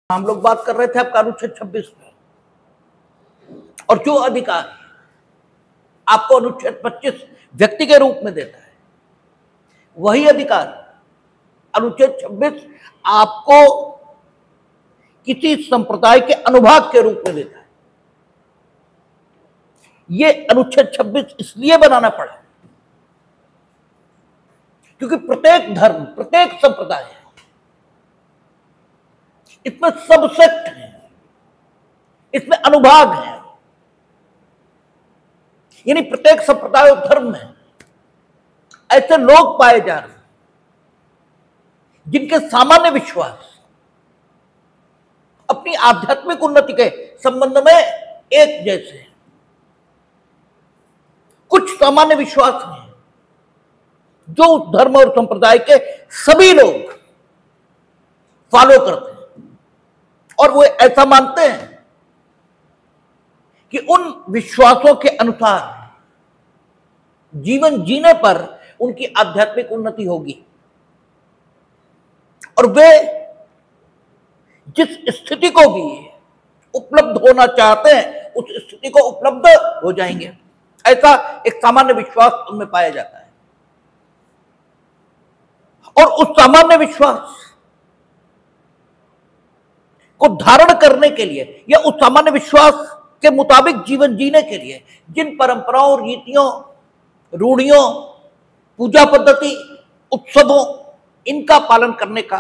हम लोग बात कर रहे थे आपका अनुच्छेद 26 में, और जो अधिकार आपको अनुच्छेद 25 व्यक्ति के रूप में देता है, वही अधिकार अनुच्छेद 26 आपको किसी संप्रदाय के अनुभाग के रूप में देता है। ये अनुच्छेद 26 इसलिए बनाना पड़ा क्योंकि प्रत्येक धर्म, प्रत्येक संप्रदाय, इसमें सबसेक्ट है, इसमें अनुभाग है, यानी प्रत्येक संप्रदाय और धर्म में ऐसे लोग पाए जा रहे हैं जिनके सामान्य विश्वास अपनी आध्यात्मिक उन्नति के संबंध में एक जैसे हैं। कुछ सामान्य विश्वास हैं जो उस धर्म और संप्रदाय के सभी लोग फॉलो करते हैं, और वो ऐसा मानते हैं कि उन विश्वासों के अनुसार जीवन जीने पर उनकी आध्यात्मिक उन्नति होगी, और वे जिस स्थिति को भी उपलब्ध होना चाहते हैं उस स्थिति को उपलब्ध हो जाएंगे। ऐसा एक सामान्य विश्वास उनमें पाया जाता है, और उस सामान्य विश्वास को धारण करने के लिए या उस सामान्य विश्वास के मुताबिक जीवन जीने के लिए जिन परंपराओं, रीतियों, रूढ़ियों, पूजा पद्धति, उत्सवों, इनका पालन करने का,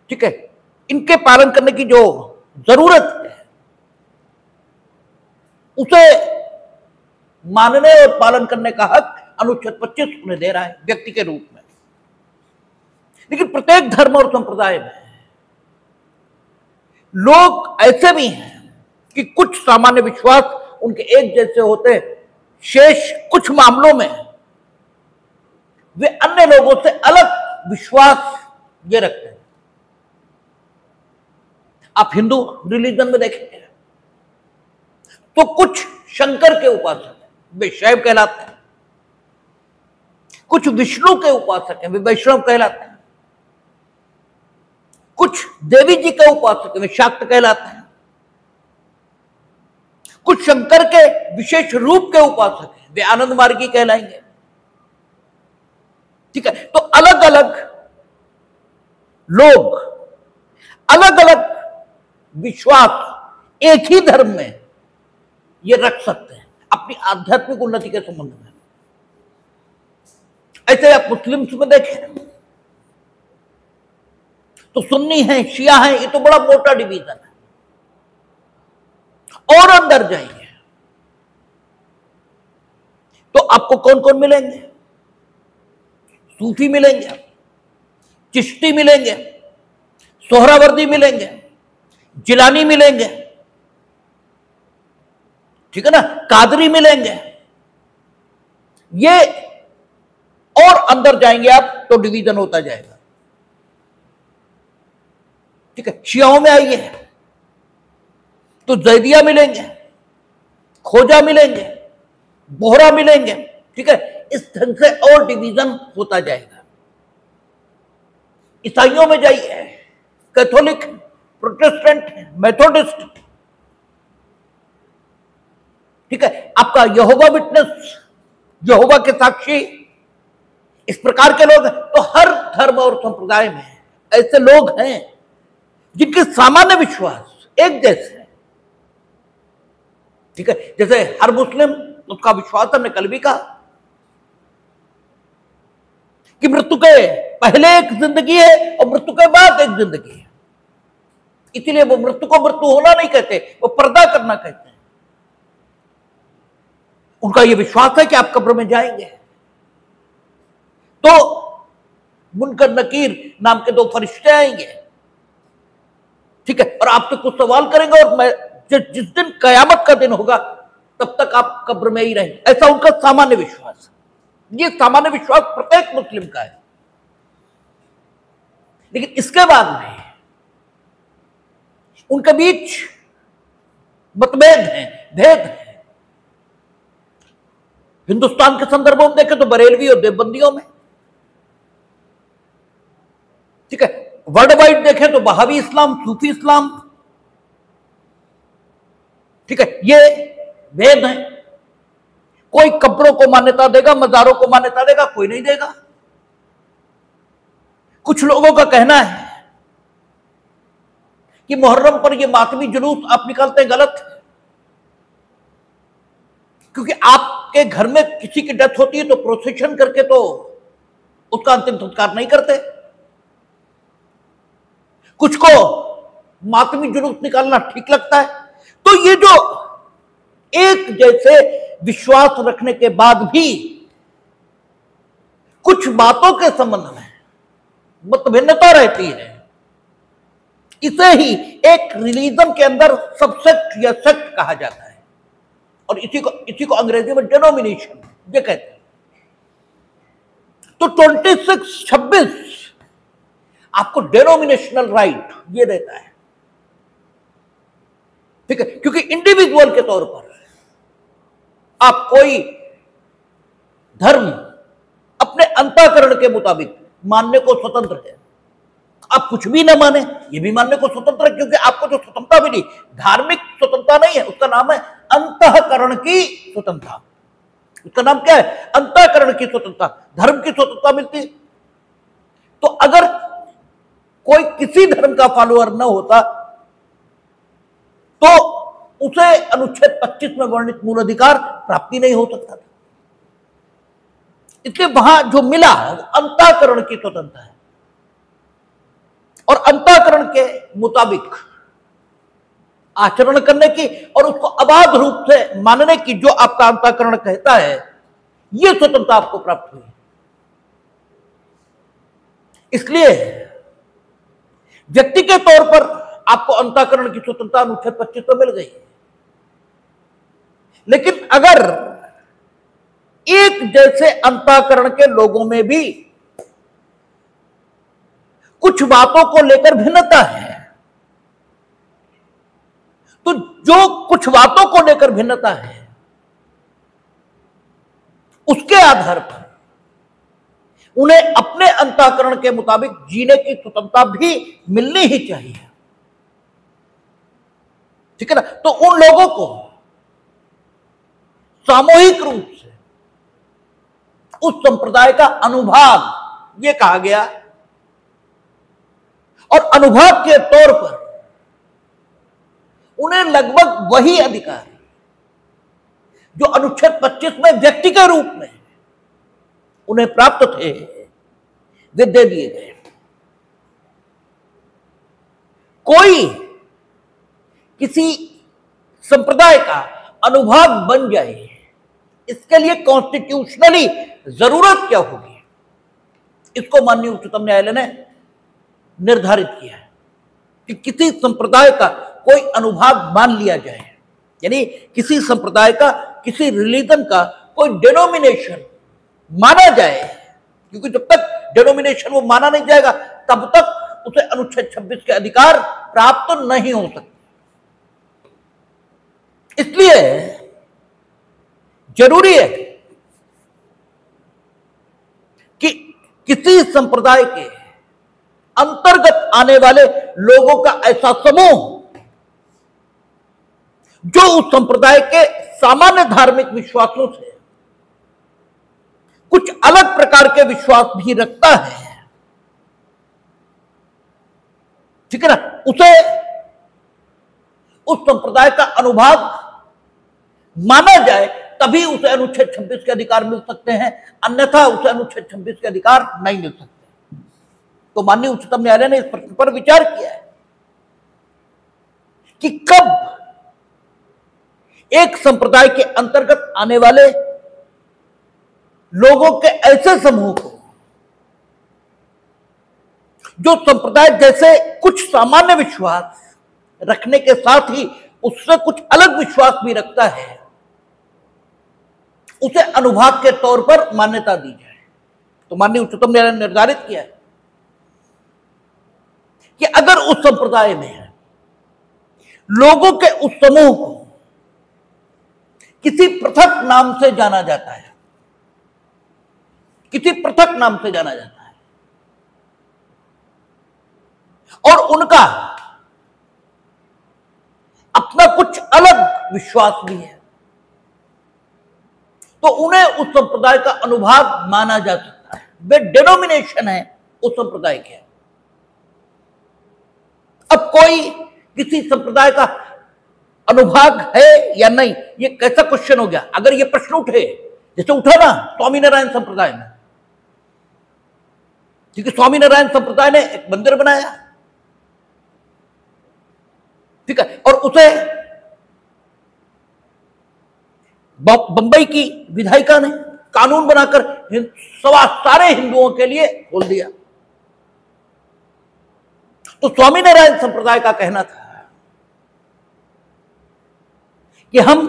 ठीक है, इनके पालन करने की जो जरूरत है उसे मानने और पालन करने का हक अनुच्छेद 25 उन्हें दे रहा है व्यक्ति के रूप में। लेकिन प्रत्येक धर्म और संप्रदाय में लोग ऐसे भी हैं कि कुछ सामान्य विश्वास उनके एक जैसे होते हैं, शेष कुछ मामलों में वे अन्य लोगों से अलग विश्वास ये रखते हैं। आप हिंदू रिलीजन में देखेंगे तो कुछ शंकर के उपासक हैं, वे शैव कहलाते हैं। कुछ विष्णु के उपासक हैं, वे वैष्णव कहलाते हैं। कुछ देवी जी के उपासक हैं, वे शाक्त कहलाते हैं। कुछ शंकर के विशेष रूप के उपासक हैं, वे आनंद मार्गी कहलाएंगे। ठीक है, तो अलग अलग लोग अलग अलग विश्वास एक ही धर्म में ये रख सकते हैं अपनी आध्यात्मिक उन्नति के संबंध में। ऐसे आप मुस्लिम्स में देखें तो सुन्नी है, शिया है, ये तो बड़ा मोटा डिवीजन है। और अंदर जाएंगे तो आपको कौन कौन मिलेंगे? सूफी मिलेंगे, चिश्ती मिलेंगे, सोहरावर्दी मिलेंगे, जिलानी मिलेंगे, ठीक है ना, कादरी मिलेंगे। ये और अंदर जाएंगे आप तो डिवीजन होता जाएगा। ठीक है, शियाओं में आइए तो जैदिया मिलेंगे, खोजा मिलेंगे, बोहरा मिलेंगे। ठीक है, इस ढंग से और डिवीजन होता जाएगा। ईसाइयों में जाइए, कैथोलिक, प्रोटेस्टेंट, मेथोडिस्ट, ठीक है, आपका यहोवा विटनेस, यहोवा के साक्षी, इस प्रकार के लोग। तो हर धर्म और संप्रदाय में ऐसे लोग हैं जिनके सामान्य विश्वास एक जैसे है। ठीक है, जैसे हर मुस्लिम, उसका विश्वास हमने कल भी कहा कि मृत्यु के पहले एक जिंदगी है और मृत्यु के बाद एक जिंदगी है। इसलिए वो मृत्यु को मृत्यु होना नहीं कहते, वो पर्दा करना कहते हैं। उनका ये विश्वास है कि आप कब्र में जाएंगे तो मुनकर नकीर नाम के दो फरिश्ते आएंगे, ठीक है, और आपसे कुछ सवाल करेंगे, और मैं जिस दिन कयामत का दिन होगा तब तक आप कब्र में ही रहेंगे। ऐसा उनका सामान्य विश्वास है। ये सामान्य विश्वास प्रत्येक मुस्लिम का है। लेकिन इसके बाद में उनके बीच मतभेद हैं, भेद हैं। हिंदुस्तान के संदर्भों में देखें तो बरेलवी और देवबंदियों में, ठीक है, वर्ल्ड वाइड देखें तो बहावी इस्लाम, सूफी इस्लाम, ठीक है, ये वेद है। कोई कब्रों को मान्यता देगा, मज़ारों को मान्यता देगा, कोई नहीं देगा। कुछ लोगों का कहना है कि मुहर्रम पर ये मातमी जुलूस आप निकालते हैं, गलत है, क्योंकि आपके घर में किसी की डेथ होती है तो प्रोसेशन करके तो उसका अंतिम संस्कार नहीं करते। कुछ को मातमी जुलूस निकालना ठीक लगता है। तो ये जो एक जैसे विश्वास रखने के बाद भी कुछ बातों के संबंध में मतभिन्नता रहती है, इसे ही एक रिलीजन के अंदर सबसेक्ट या सेक्ट कहा जाता है, और इसी को अंग्रेजी में डेनोमिनेशन ये कहते हैं। तो 26 आपको डेनोमिनेशनल राइट ये देता है, ठीक है, क्योंकि इंडिविजुअल के तौर पर आप कोई धर्म अपने अंतःकरण के मुताबिक मानने को स्वतंत्र है। आप कुछ भी ना माने ये भी मानने को स्वतंत्र है, क्योंकि आपको जो स्वतंत्रता मिली धार्मिक स्वतंत्रता नहीं है, उसका नाम है अंतःकरण की स्वतंत्रता। उसका नाम क्या है? अंतःकरण की स्वतंत्रता। धर्म की स्वतंत्रता मिलती है। तो अगर कोई किसी धर्म का फॉलोअर न होता तो उसे अनुच्छेद 25 में वर्णित मूल अधिकार प्राप्ति नहीं हो सकता था। इसलिए वहां जो मिला है वो अंतःकरण की स्वतंत्रता है, और अंतःकरण के मुताबिक आचरण करने की और उसको अबाध रूप से मानने की जो आपका अंतःकरण कहता है, यह स्वतंत्रता आपको प्राप्त हुई। इसलिए व्यक्ति के तौर पर आपको अंतःकरण की स्वतंत्रता अनुच्छेद 25 में मिल गई। लेकिन अगर एक जैसे अंतःकरण के लोगों में भी कुछ बातों को लेकर भिन्नता है, तो जो कुछ बातों को लेकर भिन्नता है उसके आधार पर उन्हें अपने अंतःकरण के मुताबिक जीने की स्वतंत्रता भी मिलनी ही चाहिए, ठीक है ना। तो उन लोगों को सामूहिक रूप से उस संप्रदाय का अनुभाग ये कहा गया, और अनुभाग के तौर पर उन्हें लगभग वही अधिकार जो अनुच्छेद 25 में व्यक्ति के रूप में उन्हें प्राप्त थे वे दे दिए गए। कोई किसी संप्रदाय का अनुभाग बन जाए, इसके लिए कॉन्स्टिट्यूशनली जरूरत क्या होगी, इसको माननीय उच्चतम न्यायालय ने निर्धारित किया है कि किसी संप्रदाय का कोई अनुभाग मान लिया जाए, यानी किसी संप्रदाय का, किसी रिलीजन का कोई डेनोमिनेशन माना जाए, क्योंकि जब तक डेनोमिनेशन वो माना नहीं जाएगा तब तक उसे अनुच्छेद 26 के अधिकार प्राप्त नहीं हो सकते। इसलिए जरूरी है कि किसी संप्रदाय के अंतर्गत आने वाले लोगों का ऐसा समूह जो उस संप्रदाय के सामान्य धार्मिक विश्वासों से कुछ अलग प्रकार के विश्वास भी रखता है, ठीक है ना, उसे उस संप्रदाय का अनुभाग माना जाए, तभी उसे अनुच्छेद 26 के अधिकार मिल सकते हैं, अन्यथा उसे अनुच्छेद 26 के अधिकार नहीं मिल सकते। तो माननीय उच्चतम न्यायालय ने इस प्रश्न पर विचार किया है कि कब एक संप्रदाय के अंतर्गत आने वाले लोगों के ऐसे समूह को जो संप्रदाय जैसे कुछ सामान्य विश्वास रखने के साथ ही उससे कुछ अलग विश्वास भी रखता है, उसे अनुभाग के तौर पर मान्यता दी जाए। तो माननीय उच्चतम न्यायालय ने निर्धारित किया है कि अगर उस संप्रदाय में लोगों के उस समूह को किसी पृथक नाम से जाना जाता है, किसी पृथक नाम से जाना जाता है, और उनका अपना कुछ अलग विश्वास भी है, तो उन्हें उस संप्रदाय का अनुभाग माना जा सकता है। वे डिनोमिनेशन है उस संप्रदाय के। अब कोई किसी संप्रदाय का अनुभाग है या नहीं, ये कैसा क्वेश्चन हो गया? अगर ये प्रश्न उठे, जैसे उठा ना स्वामीनारायण संप्रदाय में, क्योंकि स्वामीनारायण संप्रदाय ने एक मंदिर बनाया, ठीक है, और उसे बंबई की विधायिका ने कानून बनाकर सारे हिंदुओं के लिए खोल दिया। तो स्वामीनारायण संप्रदाय का कहना था कि हम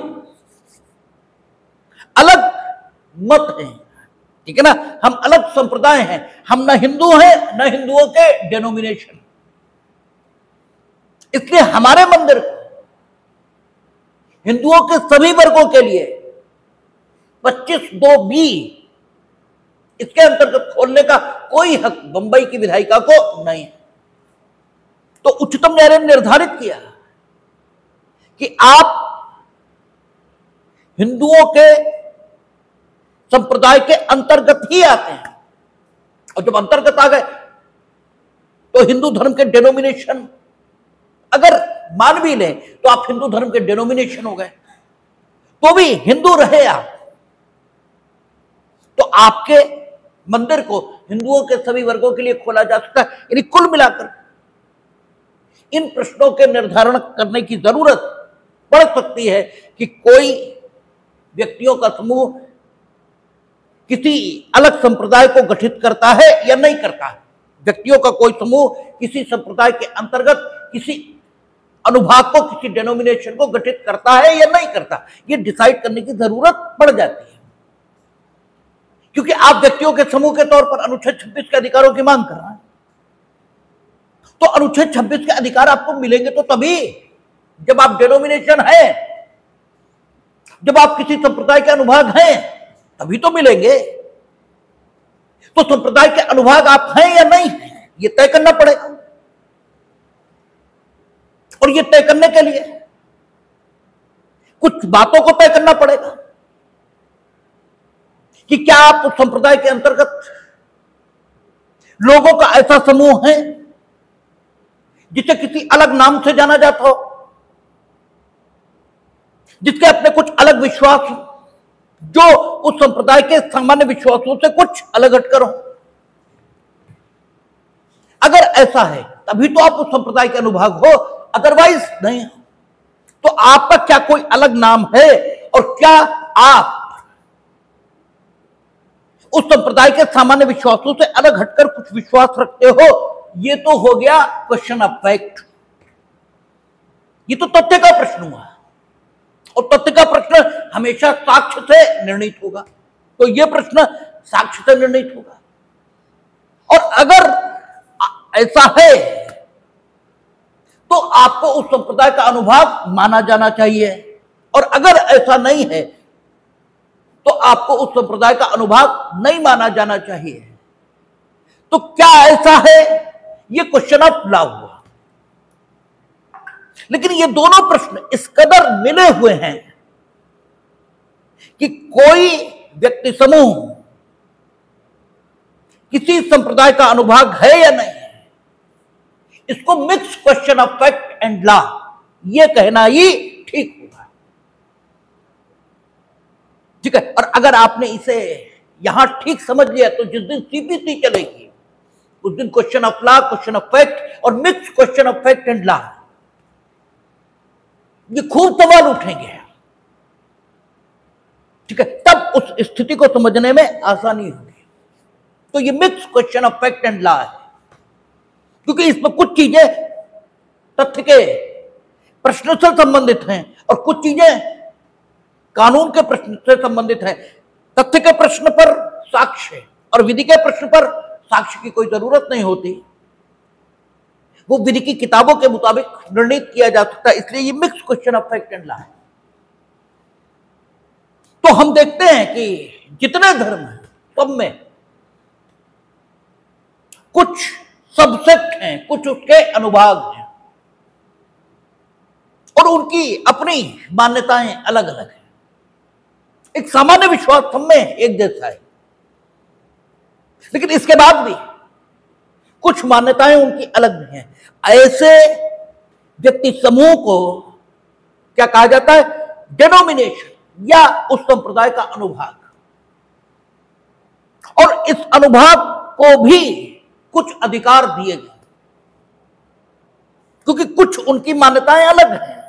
अलग मत हैं, ठीक है ना, हम अलग संप्रदाय हैं, हम न हिंदू हैं न हिंदुओं के डिनोमिनेशन, इसलिए हमारे मंदिर को हिंदुओं के सभी वर्गों के लिए 25(2)(b) इसके अंतर्गत खोलने का कोई हक बंबई की विधायिका को नहीं है। तो उच्चतम न्यायालय ने निर्धारित किया कि आप हिंदुओं के संप्रदाय के अंतर्गत ही आते हैं, और जब अंतर्गत आ गए तो हिंदू धर्म के डिनोमिनेशन अगर मान भी लें तो आप हिंदू धर्म के डिनोमिनेशन हो गए, तो भी हिंदू रहे आप, तो आपके मंदिर को हिंदुओं के सभी वर्गों के लिए खोला जा सकता है। यानी कुल मिलाकर इन प्रश्नों के निर्धारण करने की जरूरत पड़ सकती है कि कोई व्यक्तियों का समूह किसी अलग संप्रदाय को गठित करता है या नहीं करता है। व्यक्तियों का कोई समूह किसी संप्रदाय के अंतर्गत किसी अनुभाग को, किसी डेनोमिनेशन को गठित करता है या नहीं करता, ये डिसाइड करने की जरूरत पड़ जाती है, क्योंकि आप व्यक्तियों के समूह के तौर पर अनुच्छेद 26 के अधिकारों की मांग कर रहे हैं। तो अनुच्छेद 26 के अधिकार आपको मिलेंगे तो तभी जब आप डिनोमिनेशन है, जब आप किसी संप्रदाय के अनुभाग हैं, तभी तो मिलेंगे। तो संप्रदाय के अनुभाग आप हैं या नहीं हैं, ये तय करना पड़ेगा, और ये तय करने के लिए कुछ बातों को तय करना पड़ेगा कि क्या आप उस संप्रदाय के अंतर्गत लोगों का ऐसा समूह है जिसे किसी अलग नाम से जाना जाता हो, जिसके अपने कुछ अलग विश्वास हो, जो उस संप्रदाय के सामान्य विश्वासों से कुछ अलग हटकर हो। अगर ऐसा है तभी तो आप उस संप्रदाय के अनुभाग हो, अदरवाइज नहीं हो। तो आपका क्या कोई अलग नाम है, और क्या आप उस संप्रदाय के सामान्य विश्वासों से अलग हटकर कुछ विश्वास रखते हो, ये तो हो गया क्वेश्चन ऑफ फैक्ट। ये तो तथ्य का प्रश्न हुआ, और तथ्य का प्रश्न हमेशा साक्ष्य से निर्णित होगा, तो यह प्रश्न साक्ष्य से निर्णित होगा। और अगर ऐसा है तो आपको उस संप्रदाय का अनुभाग माना जाना चाहिए, और अगर ऐसा नहीं है तो आपको उस संप्रदाय का अनुभाग नहीं माना जाना चाहिए। तो क्या ऐसा है, यह क्वेश्चन ऑफ लॉ हुआ। लेकिन ये दोनों प्रश्न इस कदर मिले हुए हैं कि कोई व्यक्ति समूह किसी संप्रदाय का अनुभाग है या नहीं, इसको mix question of fact and law ये कहना ही ठीक होगा, ठीक है। और अगर आपने इसे यहां ठीक समझ लिया तो जिस दिन सीपीसी चलेगी उस दिन question of law, question of fact और mix question of fact and law, ये खूब सवाल उठेंगे, ठीक है। तब उस स्थिति को समझने में आसानी होगी। तो ये mix question of fact and law है, क्योंकि इसमें कुछ चीजें तथ्य के प्रश्न से संबंधित हैं और कुछ चीजें कानून के प्रश्न से संबंधित हैं। तथ्य के प्रश्न पर साक्ष्य और विधि के प्रश्न पर साक्ष्य की कोई जरूरत नहीं होती, वो विधि की किताबों के मुताबिक निर्णित किया जा सकता है, इसलिए ये mix question of fact and law है। तो हम देखते हैं कि जितने धर्म हैं सब में कुछ सबसेट हैं, कुछ उसके अनुभाग हैं और उनकी अपनी मान्यताएं अलग अलग हैं। एक सामान्य विश्वास सब में एक जैसा है, लेकिन इसके बाद भी कुछ मान्यताएं उनकी अलग भी हैं। ऐसे व्यक्ति समूह को क्या कहा जाता है? डेनोमिनेशन या उस संप्रदाय का अनुभाग। और इस अनुभाग को भी कुछ अधिकार दिए गए, क्योंकि कुछ उनकी मान्यताएं अलग हैं।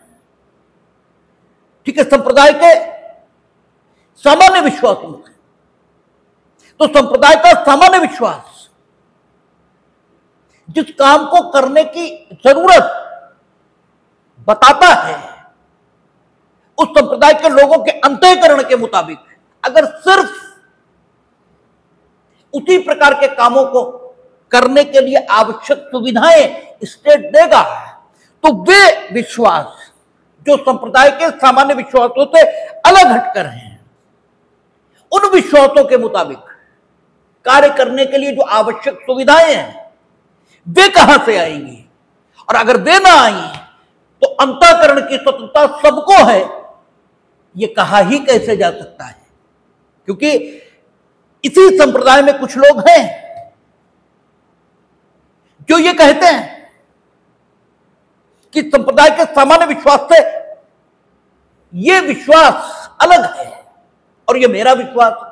ठीक है, संप्रदाय के सामान्य विश्वासों में, तो संप्रदाय का सामान्य विश्वास जिस काम को करने की जरूरत बताता है, उस संप्रदाय के लोगों के अंतःकरण के मुताबिक अगर सिर्फ उसी प्रकार के कामों को करने के लिए आवश्यक सुविधाएं स्टेट देगा, तो वे विश्वास जो संप्रदाय के सामान्य विश्वासों से अलग हटकर हैं, उन विश्वासों के मुताबिक कार्य करने के लिए जो आवश्यक सुविधाएं हैं वे कहां से आएंगी? और अगर वे ना आई तो अंतःकरण की स्वतंत्रता सबको है, यह कहा ही कैसे जा सकता है? क्योंकि इसी संप्रदाय में कुछ लोग हैं जो ये कहते हैं कि संप्रदाय के सामान्य विश्वास से यह विश्वास अलग है और यह मेरा विश्वास है।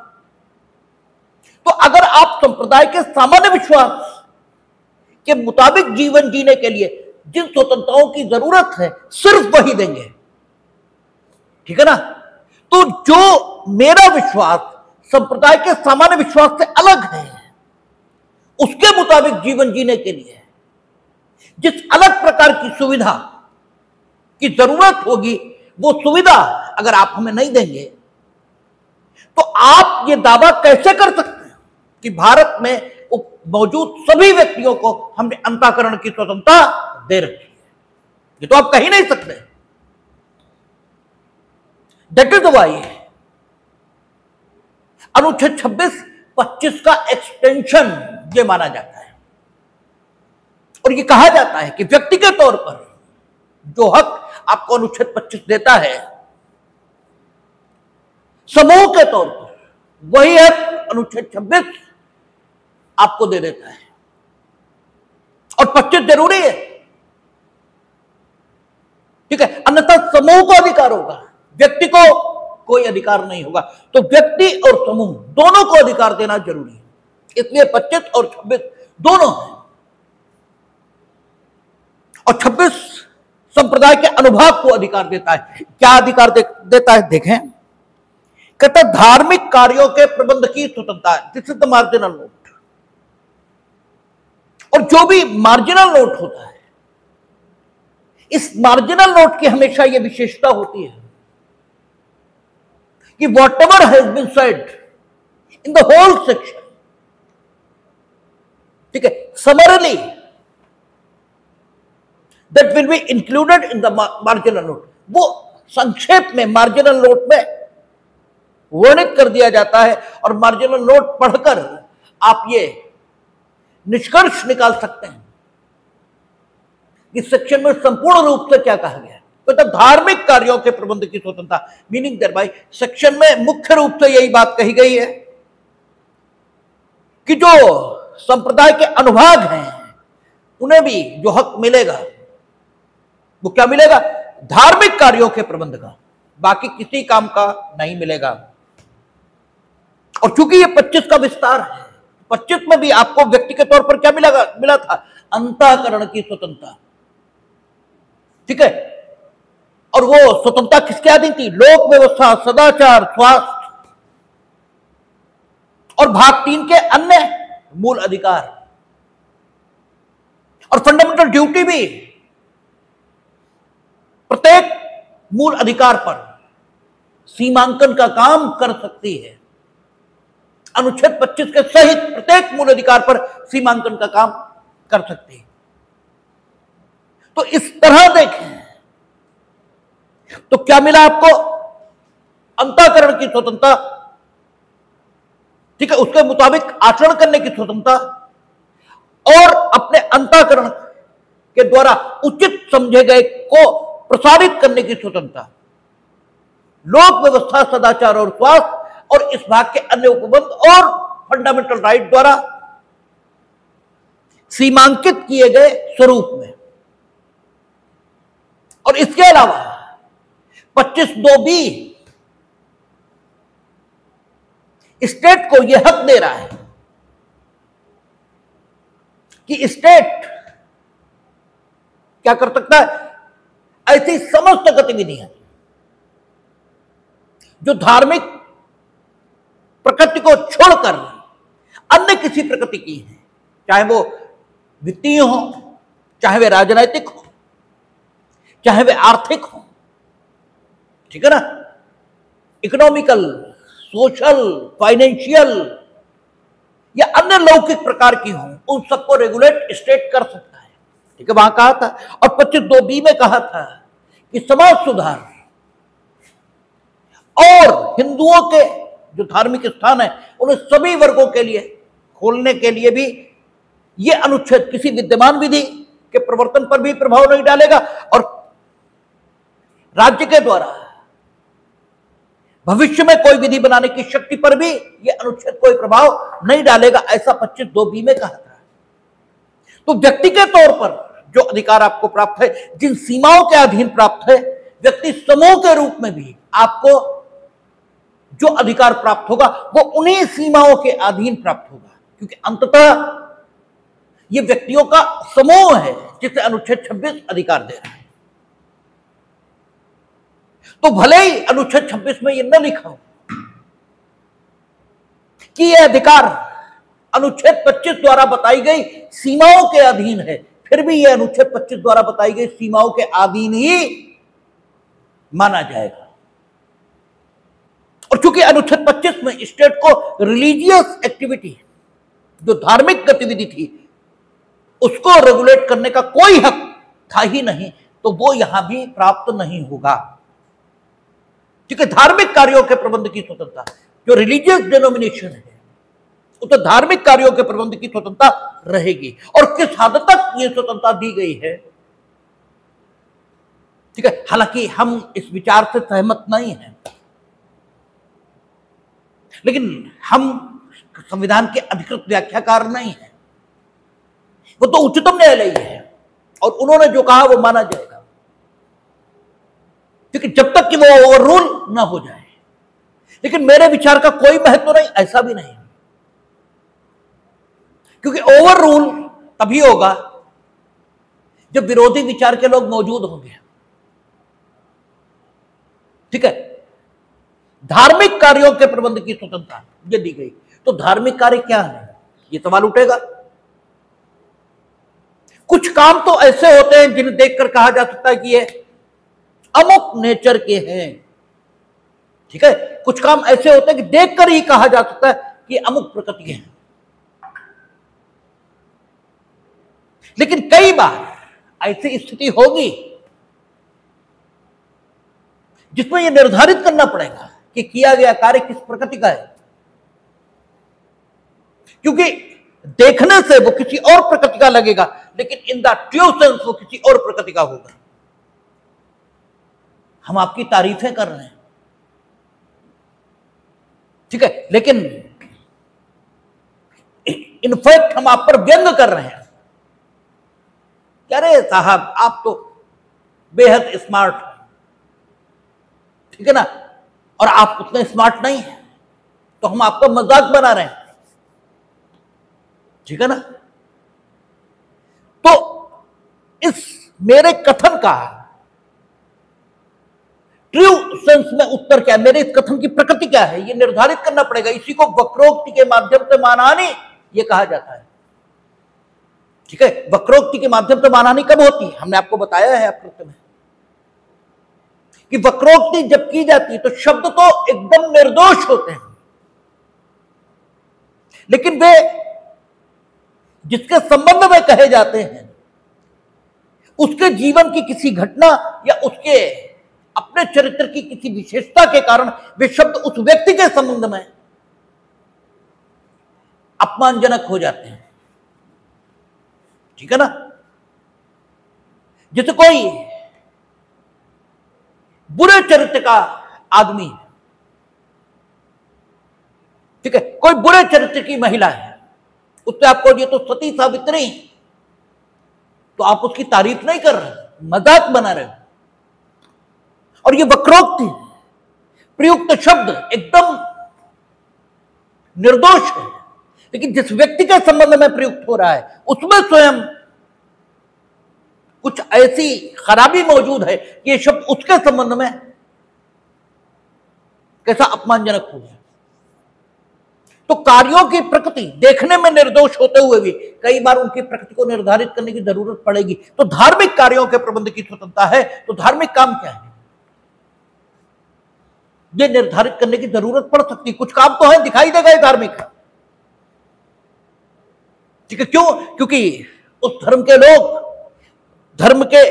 तो अगर आप संप्रदाय के सामान्य विश्वास के मुताबिक जीवन जीने के लिए जिन स्वतंत्रताओं की जरूरत है सिर्फ वही देंगे, ठीक है ना, तो जो मेरा विश्वास संप्रदाय के सामान्य विश्वास से अलग है, उसके मुताबिक जीवन जीने के लिए जिस अलग प्रकार की सुविधा की जरूरत होगी, वो सुविधा अगर आप हमें नहीं देंगे, तो आप ये दावा कैसे कर सकते हैं कि भारत में मौजूद सभी व्यक्तियों को हमने अंतःकरण की स्वतंत्रता दे रखी है? ये तो आप कह ही नहीं सकते। दैट इज वाई अनुच्छेद 26-25 का एक्सटेंशन ये माना जाता है और ये कहा जाता है कि व्यक्ति के तौर पर जो हक आपको अनुच्छेद 25 देता है, समूह के तौर पर वही हक अनुच्छेद 26 आपको दे देता है। और 25 जरूरी है, ठीक है, अन्यथा समूह को अधिकार होगा, व्यक्ति को कोई अधिकार नहीं होगा। तो व्यक्ति और समूह दोनों को अधिकार देना जरूरी है, इसलिए 25 और 26 दोनों हैं। और 26 संप्रदाय के अनुभाग को अधिकार देता है। क्या अधिकार देता है? देखें, कहता धार्मिक कार्यों के प्रबंध की स्वतंत्रता, this is the marginal note. और जो भी मार्जिनल नोट होता है, इस मार्जिनल नोट की हमेशा यह विशेषता होती है कि whatever has been said in the whole section, ठीक है, summarily that will be included in the marginal note. वो संक्षेप में मार्जिनल नोट में वर्णित कर दिया जाता है और मार्जिनल नोट पढ़कर आप ये निष्कर्ष निकाल सकते हैं इस सेक्शन में संपूर्ण रूप से क्या कहा गया है। तो धार्मिक कार्यों के प्रबंध की स्वतंत्रता, मीनिंग देयर बाय सेक्शन में मुख्य रूप से यही बात कही गई है कि जो संप्रदाय के अनुभाग हैं उन्हें भी जो हक मिलेगा वो क्या मिलेगा? धार्मिक कार्यों के प्रबंध का, बाकी किसी काम का नहीं मिलेगा। और चूंकि ये 25 का विस्तार है, 25 में भी आपको व्यक्ति के तौर पर क्या मिला था? अंतःकरण की स्वतंत्रता, ठीक है। और वो स्वतंत्रता किसके अधीन थी? लोक व्यवस्था, सदाचार, स्वास्थ्य और भाग 3 के अन्य मूल अधिकार। और फंडामेंटल ड्यूटी भी प्रत्येक मूल अधिकार पर सीमांकन का काम कर सकती है। अनुच्छेद 25 के सहित प्रत्येक मूल अधिकार पर सीमांकन का काम कर सकती है। तो इस तरह देखें तो क्या मिला आपको? अंतःकरण की स्वतंत्रता, ठीक है, उसके मुताबिक आचरण करने की स्वतंत्रता, और अपने अंतःकरण के द्वारा उचित समझे गए को प्रसारित करने की स्वतंत्रता, लोक व्यवस्था, सदाचार और स्वास्थ्य और इस भाग के अन्य उपबंध और फंडामेंटल राइट द्वारा सीमांकित किए गए स्वरूप में। और इसके अलावा 25(2)B स्टेट को यह हक दे रहा है कि स्टेट क्या कर सकता है, ऐसी समस्त गतिविधियां जो धार्मिक प्रकृति को छोड़कर अन्य किसी प्रकृति की है, चाहे वो वित्तीय हो, चाहे वे राजनैतिक हो, चाहे वे आर्थिक हो, ठीक है ना, इकोनॉमिकल, सोशल, फाइनेंशियल या अन्य लौकिक प्रकार की हो, उन सबको रेगुलेट स्टेट कर सकता है। ठीक है, वहां कहा था। और 25(2)B में कहा था कि समाज सुधार और हिंदुओं के जो धार्मिक स्थान है उन्हें सभी वर्गों के लिए खोलने के लिए भी यह अनुच्छेद किसी विद्यमान विधि के प्रवर्तन पर भी प्रभाव नहीं डालेगा और राज्य के द्वारा भविष्य में कोई विधि बनाने की शक्ति पर भी यह अनुच्छेद कोई प्रभाव नहीं डालेगा, ऐसा 25(2)B में कहा था। तो व्यक्ति के तौर पर जो अधिकार आपको प्राप्त है, जिन सीमाओं के अधीन प्राप्त है, व्यक्ति समूह के रूप में भी आपको जो अधिकार प्राप्त होगा वो उन्हीं सीमाओं के अधीन प्राप्त होगा, क्योंकि अंततः ये व्यक्तियों का समूह है जिसे अनुच्छेद 26 अधिकार दे रहा है। तो भले ही अनुच्छेद 26 में ये न लिखा हो कि यह अधिकार अनुच्छेद 25 द्वारा बताई गई सीमाओं के अधीन है, फिर भी यह अनुच्छेद 25 द्वारा बताई गई सीमाओं के अधीन ही माना जाएगा। और चूंकि अनुच्छेद 25 में स्टेट को रिलीजियस एक्टिविटी, जो धार्मिक गतिविधि थी, उसको रेगुलेट करने का कोई हक था ही नहीं, तो वो यहां भी प्राप्त नहीं होगा। क्योंकि धार्मिक कार्यों के प्रबंध की स्वतंत्रता, जो रिलीजियस डिनोमिनेशन है, तो धार्मिक कार्यों के प्रबंध की स्वतंत्रता रहेगी। और किस हद तक ये स्वतंत्रता दी गई है, ठीक है, हालांकि हम इस विचार से सहमत नहीं हैं, लेकिन हम संविधान के अधिकृत व्याख्याकार नहीं हैं, वो तो उच्चतम न्यायालय है और उन्होंने जो कहा वो माना जाएगा, क्योंकि जब तक कि वो ओवर रूल ना हो जाए। लेकिन मेरे विचार का कोई महत्व नहीं, ऐसा भी नहीं, क्योंकि ओवर रूल तभी होगा जब विरोधी विचार के लोग मौजूद होंगे। ठीक है, धार्मिक कार्यों के प्रबंध की स्वतंत्रता ये दी गई, तो धार्मिक कार्य क्या है, ये सवाल उठेगा। कुछ काम तो ऐसे होते हैं जिन्हें देखकर कहा जा सकता है कि ये अमुक नेचर के हैं। ठीक है, कुछ काम ऐसे होते हैं कि देखकर ही कहा जा सकता है कि अमुक प्रकृति के हैं। लेकिन कई बार ऐसी स्थिति होगी जिसमें यह निर्धारित करना पड़ेगा कि किया गया कार्य किस प्रकृति का है, क्योंकि देखने से वो किसी और प्रकृति का लगेगा, लेकिन इन द ट्रू सेंस वो किसी और प्रकृति का होगा। हम आपकी तारीफें कर रहे हैं, ठीक है, लेकिन इनफैक्ट हम आप पर व्यंग कर रहे हैं। अरे साहब, आप तो बेहद स्मार्ट हैं, ठीक है ना, और आप उतने स्मार्ट नहीं हैं, तो हम आपका मजाक बना रहे हैं, ठीक है ना। तो इस मेरे कथन का ट्रू सेंस में उत्तर क्या है, मेरे इस कथन की प्रकृति क्या है, यह निर्धारित करना पड़ेगा। इसी को वक्रोक्ति के माध्यम से मानहानि यह कहा जाता है। ठीक है, वक्रोक्ति के माध्यम से मानहानि कब होती है, हमने आपको बताया है अपने में कि वक्रोक्ति जब की जाती है तो शब्द तो एकदम निर्दोष होते हैं, लेकिन वे जिसके संबंध में कहे जाते हैं उसके जीवन की किसी घटना या उसके अपने चरित्र की किसी विशेषता के कारण वे शब्द उस व्यक्ति के संबंध में अपमानजनक हो जाते हैं। ठीक है ना। जैसे कोई बुरे चरित्र का आदमी है, ठीक है, कोई बुरे चरित्र की महिला है, उससे आपको ये तो सती सावित्री, तो आप उसकी तारीफ नहीं कर रहे, मजाक बना रहे हो। और ये वक्रोक्ति, प्रयुक्त शब्द एकदम निर्दोष है, लेकिन जिस व्यक्ति के संबंध में प्रयुक्त हो रहा है उसमें स्वयं कुछ ऐसी खराबी मौजूद है कि ये शब्द उसके संबंध में कैसा अपमानजनक हो जाए। तो कार्यों की प्रकृति देखने में निर्दोष होते हुए भी कई बार उनकी प्रकृति को निर्धारित करने की जरूरत पड़ेगी। तो धार्मिक कार्यों के प्रबंध की स्वतंत्रता है, तो धार्मिक काम क्या है ये निर्धारित करने की जरूरत पड़ सकती। कुछ काम तो है, दिखाई देगा ये धार्मिक है, ठीक है। क्यों? क्योंकि उस धर्म के लोग, धर्म के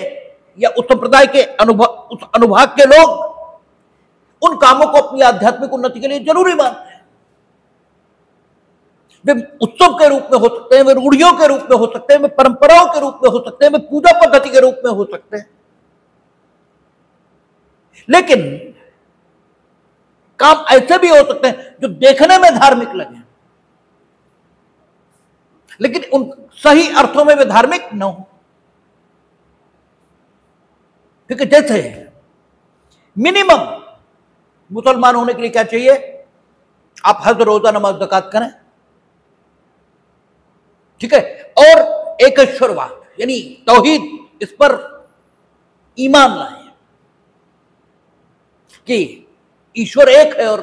या उस संप्रदाय के उस अनुभाग के लोग उन कामों को अपनी आध्यात्मिक उन्नति के लिए जरूरी मानते हैं। वे उत्सव के रूप में हो सकते हैं, वे रूढ़ियों के रूप में हो सकते हैं, वे परंपराओं के रूप में हो सकते हैं, वे पूजा पद्धति के रूप में हो सकते हैं। लेकिन काम ऐसे भी हो सकते हैं जो देखने में धार्मिक लगे, लेकिन उन सही अर्थों में वे धार्मिक न हो। ठीक है, जैसे मिनिमम मुसलमान होने के लिए क्या चाहिए? आप हज, रोजा, नमाज, ज़कात करें, ठीक है, और एकश्वरवाद यानी तौहीद, इस पर ईमान लाएं कि ईश्वर एक है और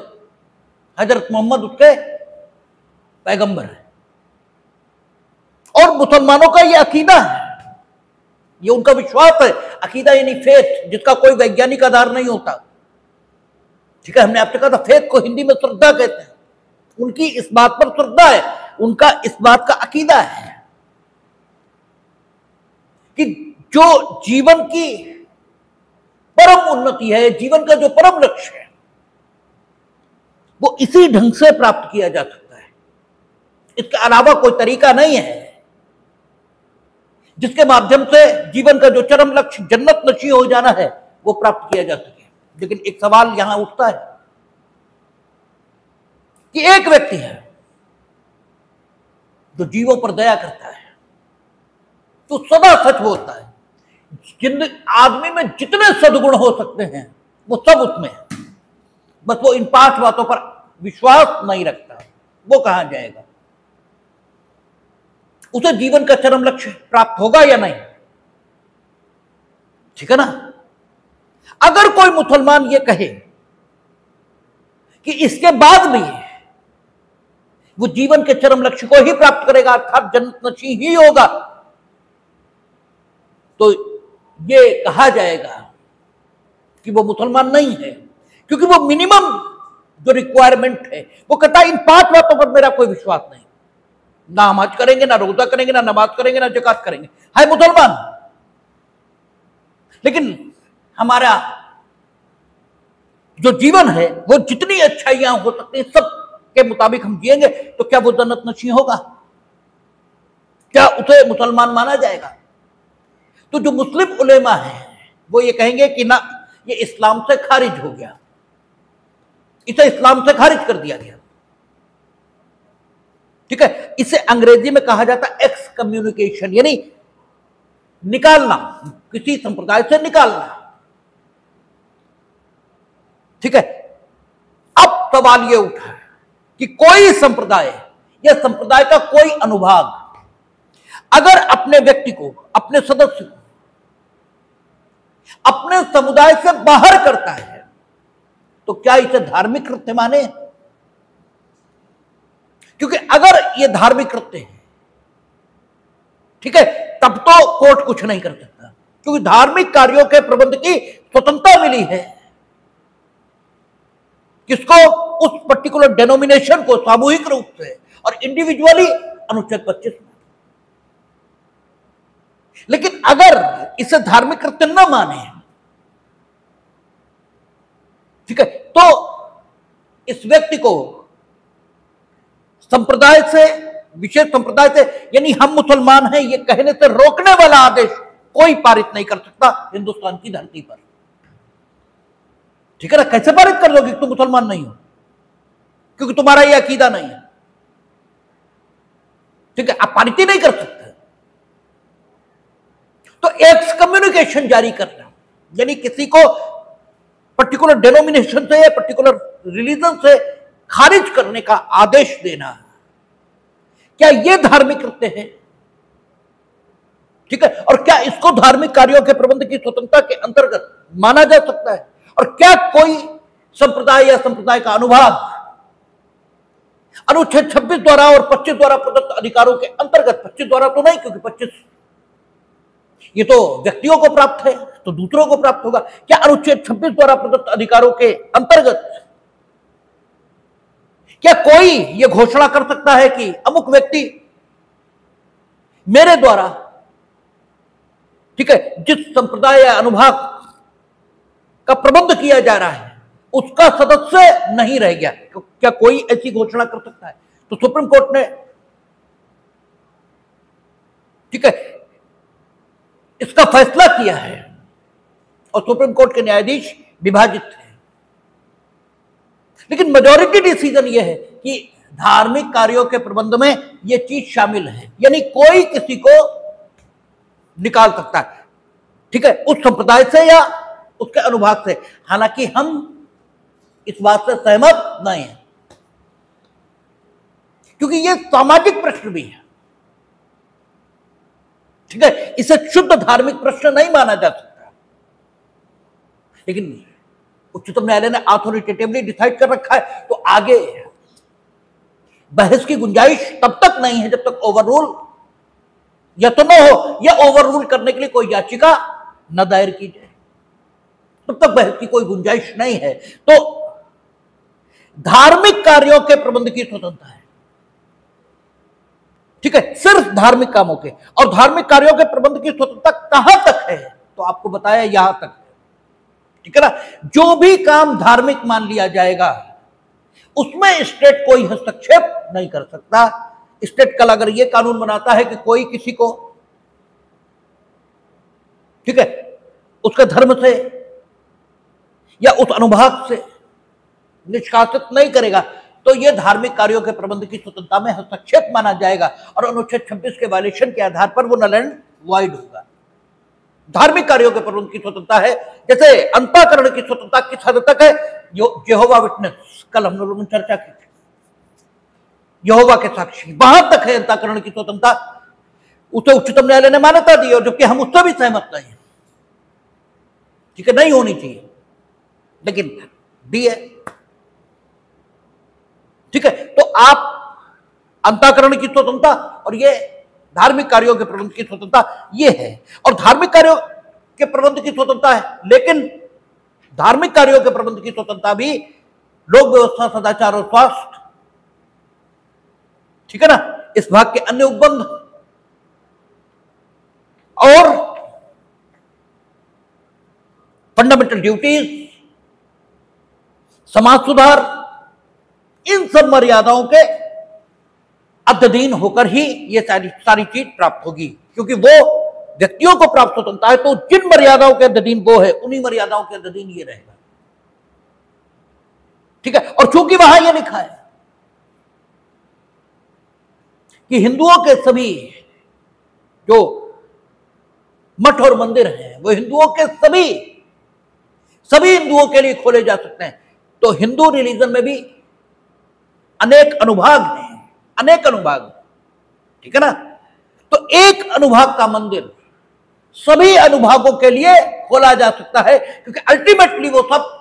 हजरत मोहम्मद उसके पैगंबर है। और मुसलमानों का यह अकीदा है, ये उनका विश्वास है। अकीदा यानी फेथ, जिसका कोई वैज्ञानिक आधार नहीं होता, ठीक है। हमने आपसे कहा था फेथ को हिंदी में श्रद्धा कहते हैं। उनकी इस बात पर श्रद्धा है, उनका इस बात का अकीदा है कि जो जीवन की परम उन्नति है, जीवन का जो परम लक्ष्य है, वो इसी ढंग से प्राप्त किया जा सकता है। इसके अलावा कोई तरीका नहीं है जिसके माध्यम से जीवन का जो चरम लक्ष्य जन्नत नशीब हो जाना है वो प्राप्त किया जा सके। लेकिन एक सवाल यहां उठता है कि एक व्यक्ति है जो जीवों पर दया करता है, तो सदा सच बोलता है, आदमी में जितने सद्गुण हो सकते हैं वो सब उसमें है, बस वो इन 5 बातों पर विश्वास नहीं रखता, वो कहां जाएगा? उसे जीवन का चरम लक्ष्य प्राप्त होगा या नहीं? ठीक है ना। अगर कोई मुसलमान ये कहे कि इसके बाद भी वो जीवन के चरम लक्ष्य को ही प्राप्त करेगा, अर्थात जन्नत नशीब ही होगा, तो ये कहा जाएगा कि वो मुसलमान नहीं है, क्योंकि वो मिनिमम जो रिक्वायरमेंट है वो कहता है इन 5 बातों पर मेरा कोई विश्वास नहीं, ना हम हज करेंगे, ना रोजा करेंगे, ना नमाज करेंगे, ना ज़कात करेंगे, है मुसलमान। लेकिन हमारा जो जीवन है वो जितनी अच्छाइयां हो सकती हैं सब के मुताबिक हम जिएंगे, तो क्या वो जन्नत नशीब होगा? क्या उसे मुसलमान माना जाएगा? तो जो मुस्लिम उलेमा है वो ये कहेंगे कि ना, ये इस्लाम से खारिज हो गया, इसे इस्लाम से खारिज कर दिया गया, ठीक है। इसे अंग्रेजी में कहा जाता है एक्स कम्युनिकेशन, यानी निकालना, किसी संप्रदाय से निकालना, ठीक है। अब सवाल यह उठा कि कोई संप्रदाय या संप्रदाय का कोई अनुभाग अगर अपने व्यक्ति को, अपने सदस्य को अपने समुदाय से बाहर करता है तो क्या इसे धार्मिक कृत्य माने? क्योंकि अगर यह धार्मिक कृत्य है, ठीक है, तब तो कोर्ट कुछ नहीं कर सकता, क्योंकि धार्मिक कार्यों के प्रबंध की स्वतंत्रता मिली है किसको? उस पर्टिकुलर डेनोमिनेशन को सामूहिक रूप से और इंडिविजुअली अनुच्छेद 25 में। लेकिन अगर इसे धार्मिक कृत्य न माने, ठीक है, तो इस व्यक्ति को संप्रदाय से विशेष संप्रदाय से, यानी हम मुसलमान हैं ये कहने से रोकने वाला आदेश कोई पारित नहीं कर सकता हिंदुस्तान की धरती पर। ठीक है ना? कैसे पारित कर दोगे तुम मुसलमान नहीं हो, क्योंकि तुम्हारा ये अकीदा नहीं है। ठीक है, आप पारित ही नहीं कर सकते। तो एक्सकम्युनिकेशन जारी करना, यानी किसी को पर्टिकुलर डेनोमिनेशन से या पर्टिकुलर रिलीजन से खारिज करने का आदेश देना, क्या यह धार्मिक कृत्य है? ठीक है, और क्या इसको धार्मिक कार्यों के प्रबंध की स्वतंत्रता के अंतर्गत माना जा सकता है? और क्या कोई संप्रदाय या संप्रदाय का अनुभाग अनुच्छेद 26 द्वारा और 25 द्वारा प्रदत्त अधिकारों के अंतर्गत, 25 द्वारा तो नहीं, क्योंकि 25 ये तो व्यक्तियों को प्राप्त है, तो दूसरों को प्राप्त होगा, क्या अनुच्छेद 26 द्वारा प्रदत्त अधिकारों के अंतर्गत क्या कोई यह घोषणा कर सकता है कि अमुक व्यक्ति मेरे द्वारा, ठीक है, जिस संप्रदाय या अनुभाग का प्रबंध किया जा रहा है उसका सदस्य नहीं रह गया? क्या कोई ऐसी घोषणा कर सकता है? तो सुप्रीम कोर्ट ने, ठीक है, इसका फैसला किया है और सुप्रीम कोर्ट के न्यायाधीश विभाजित हैं। लेकिन मेजॉरिटी डिसीजन यह है कि धार्मिक कार्यों के प्रबंध में यह चीज शामिल है, यानी कोई किसी को निकाल सकता है, ठीक है, उस संप्रदाय से या उसके अनुभाग से। हालांकि हम इस बात से सहमत नहीं हैं, क्योंकि यह सामाजिक प्रश्न भी है। ठीक है, इसे शुद्ध धार्मिक प्रश्न नहीं माना जा सकता। लेकिन उच्चतम न्यायालय ने अथॉरिटेटिवली डिसाइड कर रखा है, तो आगे बहस की गुंजाइश तब तक नहीं है जब तक ओवररूल या तो न हो, या ओवररूल करने के लिए कोई याचिका न दायर की जाए, तब तक बहस की कोई गुंजाइश नहीं है। तो धार्मिक कार्यों के प्रबंध की स्वतंत्रता है, ठीक है, सिर्फ धार्मिक कामों के। और धार्मिक कार्यों के प्रबंध की स्वतंत्रता कहां तक है? तो आपको बताया यहां तक है, ठीक है ना। जो भी काम धार्मिक मान लिया जाएगा उसमें स्टेट कोई हस्तक्षेप नहीं कर सकता। स्टेट कल अगर यह कानून बनाता है कि कोई किसी को, ठीक है, उसके धर्म से या उस अनुभाग से निष्कासित नहीं करेगा, तो यह धार्मिक कार्यों के प्रबंध की स्वतंत्रता में हस्तक्षेप माना जाएगा और अनुच्छेद 26 के वायलेशन के आधार पर वो नल एंड वॉइड होगा। धार्मिक कार्यों के प्रबंध की स्वतंत्रता है, जैसे अंतःकरण की स्वतंत्रता किस हद तक है? यहोवा विटनेस, कल हम लोगों ने चर्चा की थी, यहोवा के साक्षी, वहां तक है अंतःकरण की स्वतंत्रता, उसे उच्चतम न्यायालय ने मान्यता दी, और जबकि हम उससे भी सहमत नहीं है, ठीक है, नहीं होनी चाहिए, लेकिन दी है। ठीक है, तो आप अंतःकरण की स्वतंत्रता और ये धार्मिक कार्यों के प्रबंध की स्वतंत्रता ये है, और धार्मिक कार्यों के प्रबंध की स्वतंत्रता है, लेकिन धार्मिक कार्यों के प्रबंध की स्वतंत्रता भी लोक व्यवस्था, सदाचार और स्वास्थ्य, ठीक है ना, इस भाग के अन्य उपबंध और फंडामेंटल ड्यूटीज, समाज सुधार, इन सब मर्यादाओं के अधीन होकर ही ये सारी चीज प्राप्त होगी, क्योंकि वो व्यक्तियों को प्राप्त स्वतंत्रता है, तो जिन मर्यादाओं के अधीन वो है उन्हीं मर्यादाओं के अधीन ये रहेगा। ठीक है, और चूंकि वहां ये लिखा है कि हिंदुओं के सभी जो मठ और मंदिर हैं वो हिंदुओं के सभी हिंदुओं के लिए खोले जा सकते हैं, तो हिंदू रिलीजन में भी अनेक अनुभाग हैं, अनेक अनुभाग, ठीक है ना। तो एक अनुभाग का मंदिर सभी अनुभागों के लिए खोला जा सकता है, क्योंकि अल्टीमेटली वो सब,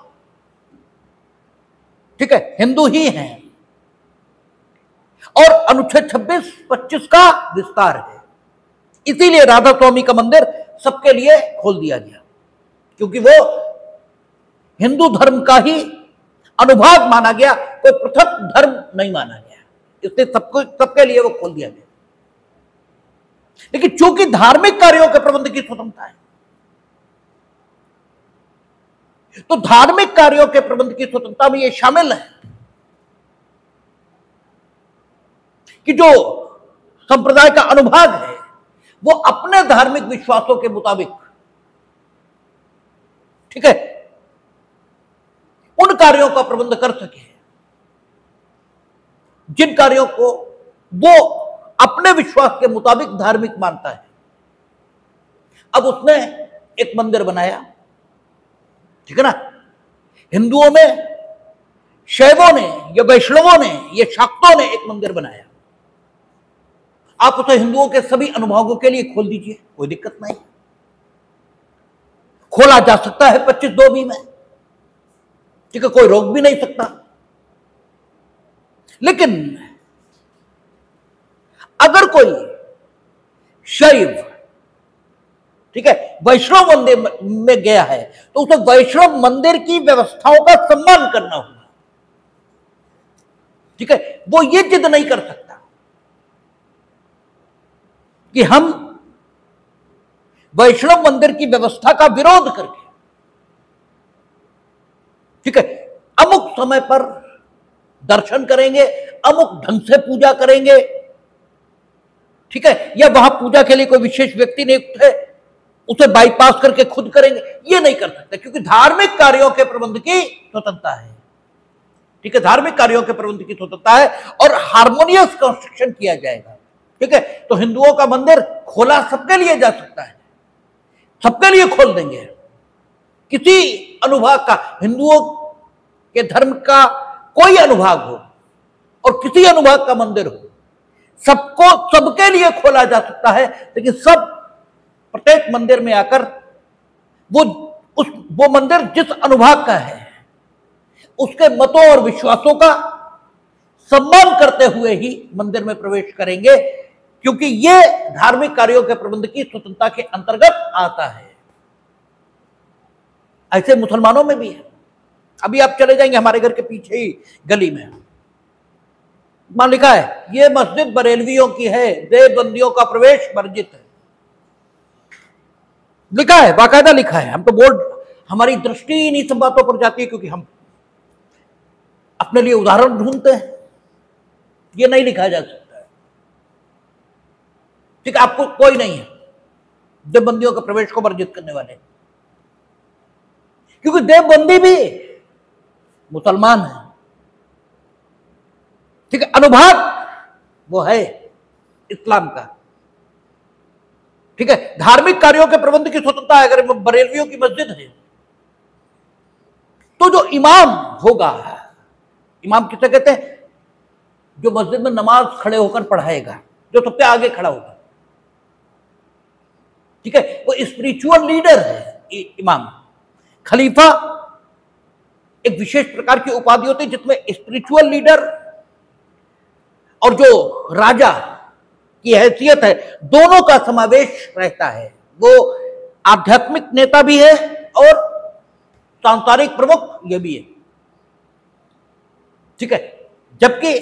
ठीक है, हिंदू ही हैं। और अनुच्छेद 26-25 का विस्तार है, इसीलिए राधा स्वामी का मंदिर सबके लिए खोल दिया गया, क्योंकि वो हिंदू धर्म का ही अनुभाग माना गया, कोई पृथक धर्म नहीं माना गया, इसलिए सबके लिए वो खोल दिया गया। लेकिन चूंकि धार्मिक कार्यों के प्रबंध की स्वतंत्रता है, तो धार्मिक कार्यों के प्रबंध की स्वतंत्रता में यह शामिल है कि जो संप्रदाय का अनुभाग है, वो अपने धार्मिक विश्वासों के मुताबिक, ठीक है, उन कार्यों का प्रबंध कर सके जिन कार्यों को वो अपने विश्वास के मुताबिक धार्मिक मानता है। अब उसने एक मंदिर बनाया, ठीक है ना। हिंदुओं में शैवों ने या वैष्णवों ने या शाक्तों ने एक मंदिर बनाया, आप उसे हिंदुओं के सभी अनुभागों के लिए खोल दीजिए, कोई दिक्कत नहीं, खोला जा सकता है 25/2 में, ठीक है, कोई रोक भी नहीं सकता। लेकिन अगर कोई शैव, ठीक है, वैष्णव मंदिर में गया है तो उसे वैष्णव मंदिर की व्यवस्थाओं का सम्मान करना होगा, ठीक है। वो ये जिद नहीं कर सकता कि हम वैष्णव मंदिर की व्यवस्था का विरोध करके, ठीक है, अमुक समय पर दर्शन करेंगे, अमुक ढंग से पूजा करेंगे, ठीक है, या वहां पूजा के लिए कोई विशेष व्यक्ति नियुक्त है उसे बाईपास करके खुद करेंगे, ये नहीं कर सकते, क्योंकि धार्मिक कार्यों के प्रबंध की स्वतंत्रता है, ठीक है, धार्मिक कार्यों के प्रबंध की स्वतंत्रता है और हार्मोनियस कंस्ट्रक्शन किया जाएगा, ठीक है। तो हिंदुओं का मंदिर खोला सबके लिए जा सकता है, सबके लिए खोल देंगे, किसी अनुभाग का, हिंदुओं के धर्म का कोई अनुभाग हो और किसी अनुभाग का मंदिर हो, सबको सबके लिए खोला जा सकता है, लेकिन सब प्रत्येक मंदिर में आकर वो मंदिर जिस अनुभाग का है उसके मतों और विश्वासों का सम्मान करते हुए ही मंदिर में प्रवेश करेंगे, क्योंकि ये धार्मिक कार्यों के प्रबंध की स्वतंत्रता के अंतर्गत आता है। ऐसे मुसलमानों में भी है। अभी आप चले जाएंगे हमारे घर के पीछे ही गली में, वहां लिखा है ये मस्जिद बरेलवियों की है, देवबंदियों का प्रवेश वर्जित है, लिखा है, बाकायदा लिखा है। हम तो बोर्ड, हमारी दृष्टि इन्हीं सब बातों पर जाती है क्योंकि हम अपने लिए उदाहरण ढूंढते हैं, ये नहीं लिखा जा सकता है, ठीक है। आपको कोई नहीं है देवबंदियों के प्रवेश को वर्जित करने वाले, क्योंकि देवबंदी भी मुसलमान है, ठीक है, अनुभाग वो है इस्लाम का, ठीक है। धार्मिक कार्यों के प्रबंध की स्वतंत्रता है। अगर बरेलवियों की मस्जिद है तो जो इमाम होगा, इमाम किसे कहते हैं, जो मस्जिद में नमाज खड़े होकर पढ़ाएगा, जो सबसे आगे खड़ा होगा, ठीक है, वो स्पिरिचुअल लीडर है इमाम। खलीफा एक विशेष प्रकार की उपाधि होती है जिसमें स्पिरिचुअल लीडर और जो राजा की हैसियत है दोनों का समावेश रहता है। वो आध्यात्मिक नेता भी है और सांसारिक प्रमुख ये भी है, ठीक है। जबकि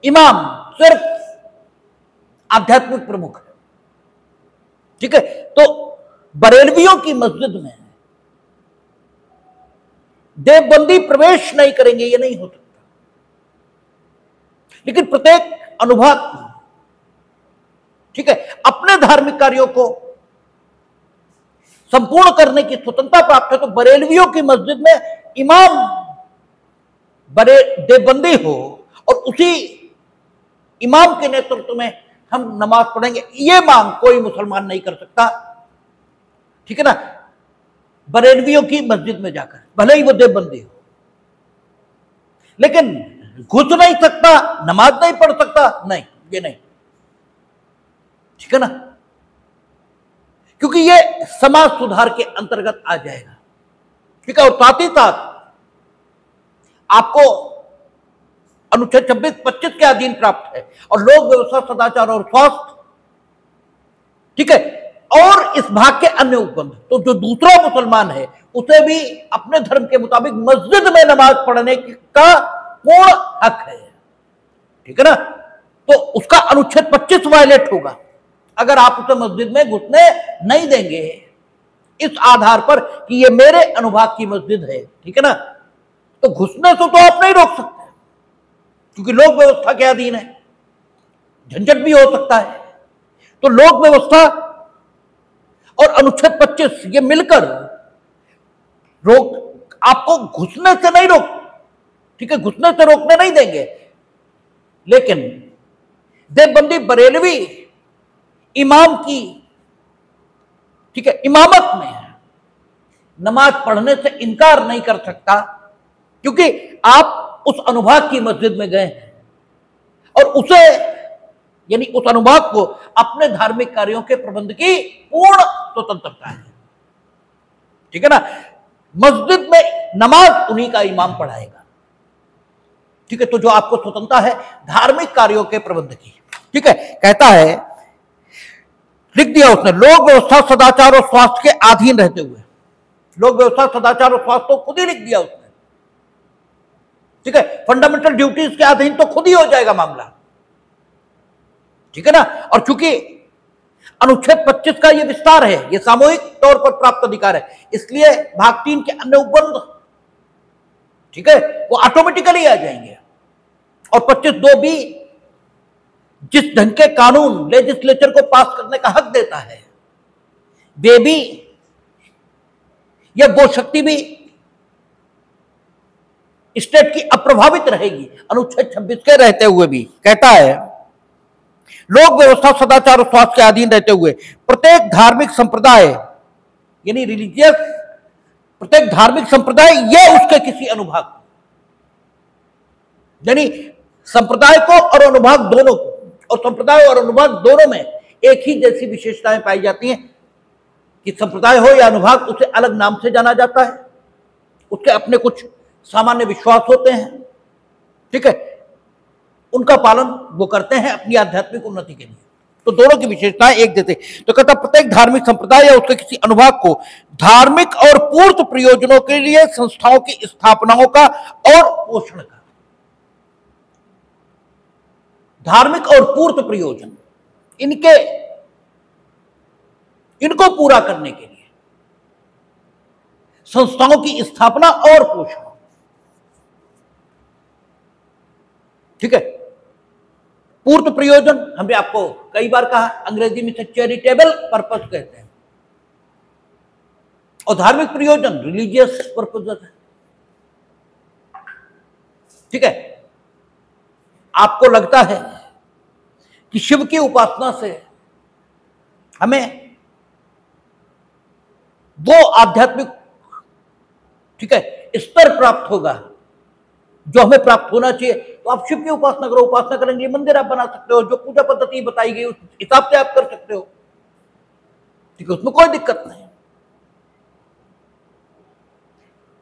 इमाम सिर्फ आध्यात्मिक प्रमुख है, ठीक है। तो बरेलवियों की मस्जिद में देवबंदी प्रवेश नहीं करेंगे, ये नहीं हो सकता, लेकिन प्रत्येक अनुभाग, ठीक है, अपने धार्मिक कार्यों को संपूर्ण करने की स्वतंत्रता प्राप्त है। तो बरेलवियों की मस्जिद में इमाम देवबंदी हो और उसी इमाम के नेतृत्व में हम नमाज पढ़ेंगे, ये मांग कोई मुसलमान नहीं कर सकता, ठीक है ना। बरेलवियों की मस्जिद में जाकर भले ही वो देवबंदी हो, लेकिन घुस नहीं सकता, नमाज नहीं पढ़ सकता, नहीं, ये नहीं, ठीक है ना, क्योंकि ये समाज सुधार के अंतर्गत आ जाएगा, ठीक है। और साथ ही साथ आपको अनुच्छेद 26-25 के अधीन प्राप्त है और लोक व्यवस्था, सदाचार और स्वास्थ्य, ठीक है, और इस भाग के अन्य उपबंध। तो जो दूसरा मुसलमान है उसे भी अपने धर्म के मुताबिक मस्जिद में नमाज पढ़ने का पूर्ण हक है, ठीक है ना। तो उसका अनुच्छेद 25 वायलेट होगा अगर आप उसे मस्जिद में घुसने नहीं देंगे इस आधार पर कि ये मेरे अनुभाग की मस्जिद है, ठीक है ना। तो घुसने से तो आप नहीं रोक सकते क्योंकि लोक व्यवस्था के अधीन है। झंझट भी हो सकता है। तो लोक व्यवस्था और अनुच्छेद 25 ये मिलकर रोक, आपको घुसने से नहीं रोक, ठीक है, घुसने से रोकने नहीं देंगे, लेकिन देवबंदी बरेलवी इमाम की, ठीक है, इमामत में नमाज पढ़ने से इनकार नहीं कर सकता, क्योंकि आप उस अनुभाग की मस्जिद में गए हैं और उसे, यानी उस अनुभाग को अपने धार्मिक कार्यों के प्रबंध की पूर्ण स्वतंत्रता है, ठीक है ना। मस्जिद में नमाज उन्हीं का इमाम पढ़ाएगा, ठीक है। तो जो आपको स्वतंत्रता है धार्मिक कार्यों के प्रबंध की, ठीक है। कहता है, लिख दिया उसने, लोक व्यवस्था सदाचार और स्वास्थ्य के अधीन रहते हुए, लोक व्यवस्था सदाचार और स्वास्थ्य तो खुद ही लिख दिया उसने, ठीक है। फंडामेंटल ड्यूटीज के अधीन तो खुद ही हो जाएगा मामला, ठीक है ना। और चूंकि अनुच्छेद 25 का ये विस्तार है, ये सामूहिक तौर पर प्राप्त अधिकार है, इसलिए भाग 3 के अन्य उपबंध, ठीक है, वो ऑटोमेटिकली आ जाएंगे। और 25(2) भी जिस ढंग के कानून लेजिस्लेचर को पास करने का हक देता है, वे भी, यह वो शक्ति भी स्टेट की अप्रभावित रहेगी अनुच्छेद 26 के रहते हुए भी। कहता है, लोक व्यवस्था सदाचार और स्वास्थ्य के अधीन रहते हुए प्रत्येक धार्मिक संप्रदाय, यानी रिलीजियस, प्रत्येक धार्मिक संप्रदाय या उसके किसी अनुभाग, यानी संप्रदाय को और अनुभाग दोनों को, और संप्रदाय और अनुभाग दोनों में एक ही जैसी विशेषताएं पाई जाती हैं कि संप्रदाय हो या अनुभाग, उसे अलग नाम से जाना जाता है, उसके अपने कुछ सामान्य विश्वास होते हैं, ठीक है, उनका पालन वो करते हैं अपनी आध्यात्मिक उन्नति के लिए। तो दोनों की विशेषताएं एक जैसे। तो कहता, प्रत्येक धार्मिक संप्रदाय या उसके किसी अनुभाग को धार्मिक और पूर्त प्रयोजनों के लिए संस्थाओं की स्थापनाओं का और पोषण का, धार्मिक और पूर्त प्रयोजन, इनको पूरा करने के लिए संस्थाओं की स्थापना और पोषण, ठीक है। पूर्त प्रयोजन हमने आपको कई बार कहा, अंग्रेजी में से चैरिटेबल पर्पस कहते हैं, और धार्मिक प्रयोजन रिलीजियस पर्पस है, ठीक है। आपको लगता है कि शिव की उपासना से हमें वो आध्यात्मिक, ठीक है, स्तर प्राप्त होगा जो हमें प्राप्त होना चाहिए, तो आप शिव की उपासना करो, उपासना करेंगे, मंदिर आप बना सकते हो, जो पूजा पद्धति बताई गई उस हिसाब से आप कर सकते हो, ठीक है, उसमें कोई दिक्कत नहीं।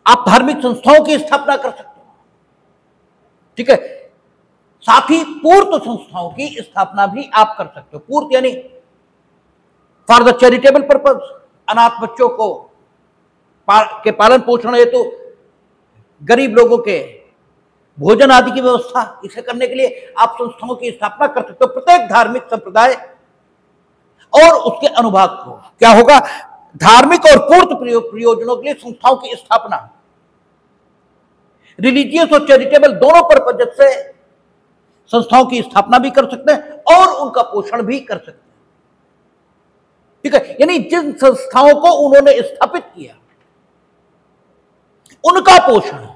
आप धार्मिक संस्थाओं की स्थापना कर सकते हो, ठीक है। साथ ही पूर्त संस्थाओं की स्थापना भी आप कर सकते हो। पूर्त यानी फॉर द चैरिटेबल पर्पस, अनाथ बच्चों को के पालन पोषण हेतु, गरीब लोगों के भोजन आदि की व्यवस्था, इसे करने के लिए आप संस्थाओं की स्थापना कर सकते हो। प्रत्येक धार्मिक संप्रदाय और उसके अनुभाग को क्या होगा, धार्मिक और पूर्त प्रयोजनों के लिए संस्थाओं की स्थापना, रिलीजियस और चैरिटेबल दोनों पर्पज से संस्थाओं की स्थापना भी कर सकते हैं और उनका पोषण भी कर सकते हैं, ठीक है। यानी जिन संस्थाओं को उन्होंने स्थापित किया उनका पोषण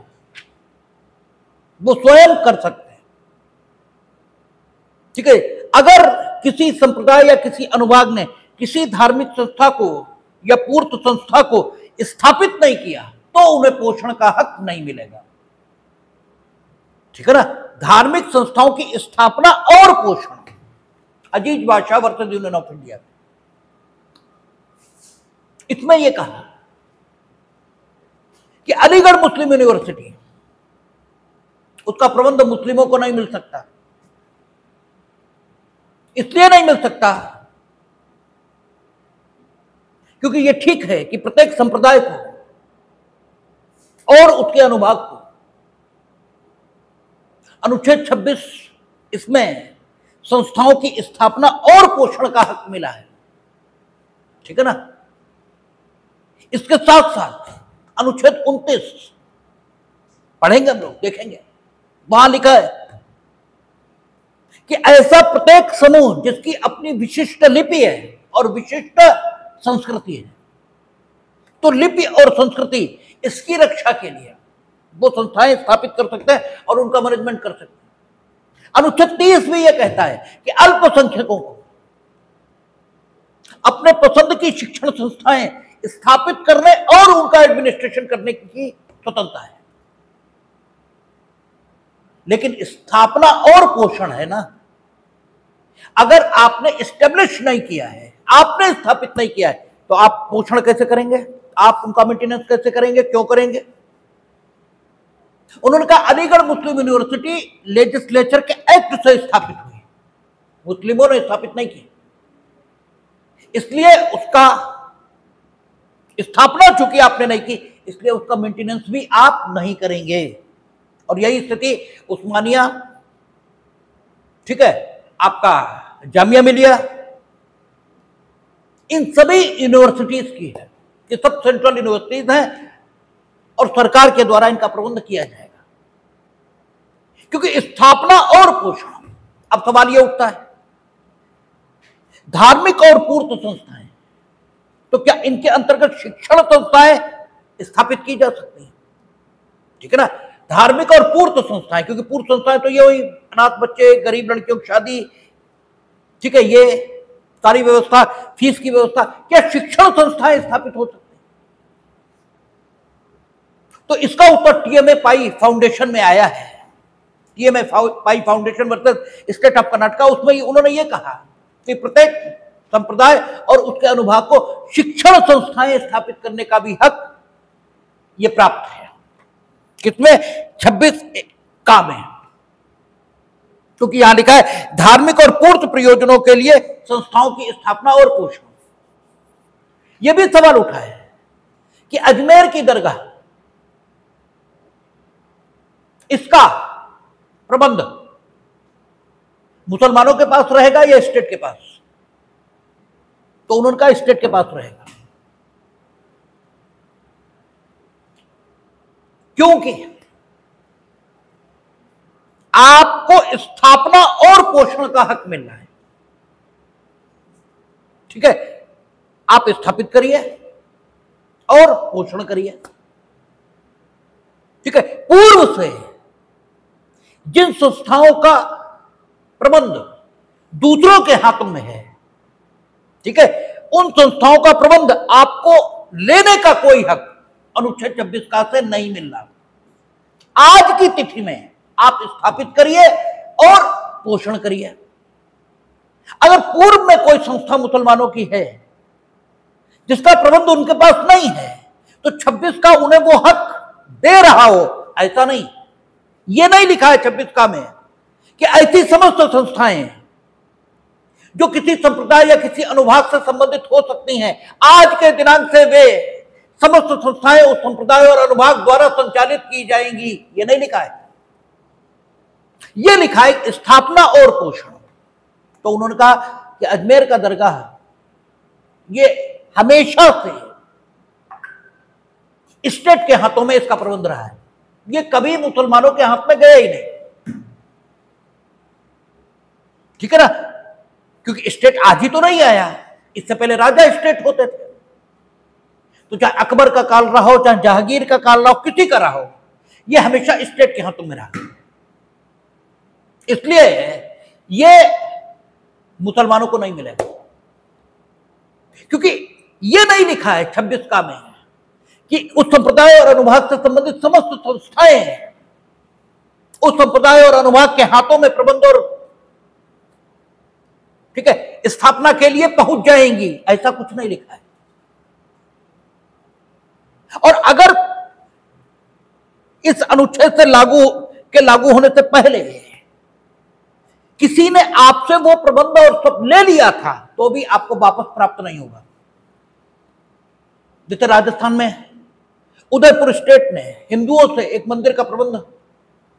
वो स्वयं कर सकते हैं, ठीक है। अगर किसी संप्रदाय या किसी अनुभाग ने किसी धार्मिक संस्था को या पूर्त संस्था को स्थापित नहीं किया तो उन्हें पोषण का हक नहीं मिलेगा, ठीक है ना। धार्मिक संस्थाओं की स्थापना और पोषण, अजीज बादशाह वर्सेस यूनियन ऑफ इंडिया, इसमें यह कहा कि अलीगढ़ मुस्लिम यूनिवर्सिटी, उसका प्रबंध मुस्लिमों को नहीं मिल सकता। इसलिए नहीं मिल सकता क्योंकि यह ठीक है कि प्रत्येक संप्रदाय को और उसके अनुभाग को अनुच्छेद 26 इसमें संस्थाओं की स्थापना और पोषण का हक मिला है, ठीक है ना। इसके साथ साथ अनुच्छेद 29 पढ़ेंगे हम लोग, देखेंगे, वहां लिखा है कि ऐसा प्रत्येक समूह जिसकी अपनी विशिष्ट लिपि है और विशिष्ट संस्कृति है, तो लिपि और संस्कृति इसकी रक्षा के लिए वो संस्थाएं स्थापित कर सकते हैं और उनका मैनेजमेंट कर सकते हैं। अनुच्छेद 30 भी यह कहता है कि अल्पसंख्यकों को अपने पसंद की शिक्षण संस्थाएं स्थापित करने और उनका एडमिनिस्ट्रेशन करने की स्वतंत्रता है। लेकिन स्थापना और पोषण है ना, अगर आपने इस्टेब्लिश नहीं किया है, आपने स्थापित नहीं किया है, तो आप पोषण कैसे करेंगे, आप उनका मेंटेनेंस कैसे करेंगे, क्यों करेंगे? उन्होंने कहा अलीगढ़ मुस्लिम यूनिवर्सिटी लेजिस्लेचर के एक्ट से स्थापित हुई, मुस्लिमों ने स्थापित नहीं की, इसलिए उसका स्थापना चूंकि आपने नहीं की, इसलिए उसका मेंटेनेंस भी आप नहीं करेंगे। और यही स्थिति उस्मानिया, ठीक है, आपका जामिया मिलिया, इन सभी यूनिवर्सिटीज की है कि सब सेंट्रल यूनिवर्सिटीज हैं और सरकार के द्वारा इनका प्रबंध किया जाएगा, क्योंकि स्थापना और पोषण। अब सवाल यह उठता है, धार्मिक और पूर्त संस्थाएं, तो क्या इनके अंतर्गत शिक्षण संस्थाएं स्थापित की जा सकती हैं? ठीक है ना, धार्मिक और पूर्त संस्थाएं, क्योंकि पूर्त संस्थाएं तो ये हुई अनाथ बच्चे, गरीब लड़कियों की शादी, ठीक है, ये सारी व्यवस्था, फीस की व्यवस्था, क्या शिक्षण संस्थाएं स्थापित हो सकती हैं? तो इसका उत्तर टीएमए पाई फाउंडेशन में आया है। TMA pi foundation versus state of Karnataka, उसमें उन्होंने ये कहा कि प्रत्येक संप्रदाय और उसके अनुभाग को शिक्षण संस्थाएं स्थापित करने का भी हक ये प्राप्त है। किसमें? 26 का में, क्योंकि यहां लिखा है धार्मिक और पूर्त प्रयोजनों के लिए संस्थाओं की स्थापना और पोषण। यह भी सवाल उठा है कि अजमेर की दरगाह, इसका प्रबंध मुसलमानों के पास रहेगा या स्टेट के पास? तो उन्होंने कहा स्टेट के पास रहेगा, क्योंकि आपको स्थापना और पोषण का हक मिल रहा है। ठीक है, आप स्थापित करिए और पोषण करिए। ठीक है, पूर्व से जिन संस्थाओं का प्रबंध दूसरों के हाथों में है, ठीक है, उन संस्थाओं का प्रबंध आपको लेने का कोई हक अनुच्छेद 26 का से नहीं मिल रहा। आज की तिथि में आप स्थापित करिए और पोषण करिए। अगर पूर्व में कोई संस्था मुसलमानों की है जिसका प्रबंध उनके पास नहीं है, तो 26 का उन्हें वो हक दे रहा हो, ऐसा नहीं। ये नहीं लिखा है 26 का में कि ऐसी समस्त संस्थाएं जो किसी संप्रदाय या किसी अनुभाग से संबंधित हो सकती हैं, आज के दिनांक से वे समस्त संस्थाएं उस संप्रदाय और अनुभाग द्वारा संचालित की जाएंगी। ये नहीं लिखा है, ये लिखा है स्थापना और पोषण। तो उन्होंने कहा कि अजमेर का दरगाह ये हमेशा से स्टेट के हाथों में इसका प्रबंध रहा है, ये कभी मुसलमानों के हाथ में गया ही नहीं। ठीक है ना, क्योंकि स्टेट आज ही तो नहीं आया, इससे पहले राजा स्टेट होते थे। तो चाहे अकबर का काल रहा हो, चाहे जहांगीर का काल रहा हो, किसी का रहा हो, यह हमेशा स्टेट के हाथों में रहा। इसलिए यह मुसलमानों को नहीं मिलेगा, क्योंकि यह नहीं लिखा है 26 का में कि उस संप्रदाय और अनुभाग से संबंधित समस्त संस्थाएं उस संप्रदाय और अनुभाग के हाथों में प्रबंध और, ठीक है, स्थापना के लिए पहुंच जाएंगी, ऐसा कुछ नहीं लिखा है। और अगर इस अनुच्छेद से लागू होने से पहले किसी ने आपसे वो प्रबंध और सब ले लिया था, तो भी आपको वापस प्राप्त नहीं होगा। जैसे राजस्थान में उदयपुर स्टेट ने हिंदुओं से एक मंदिर का प्रबंध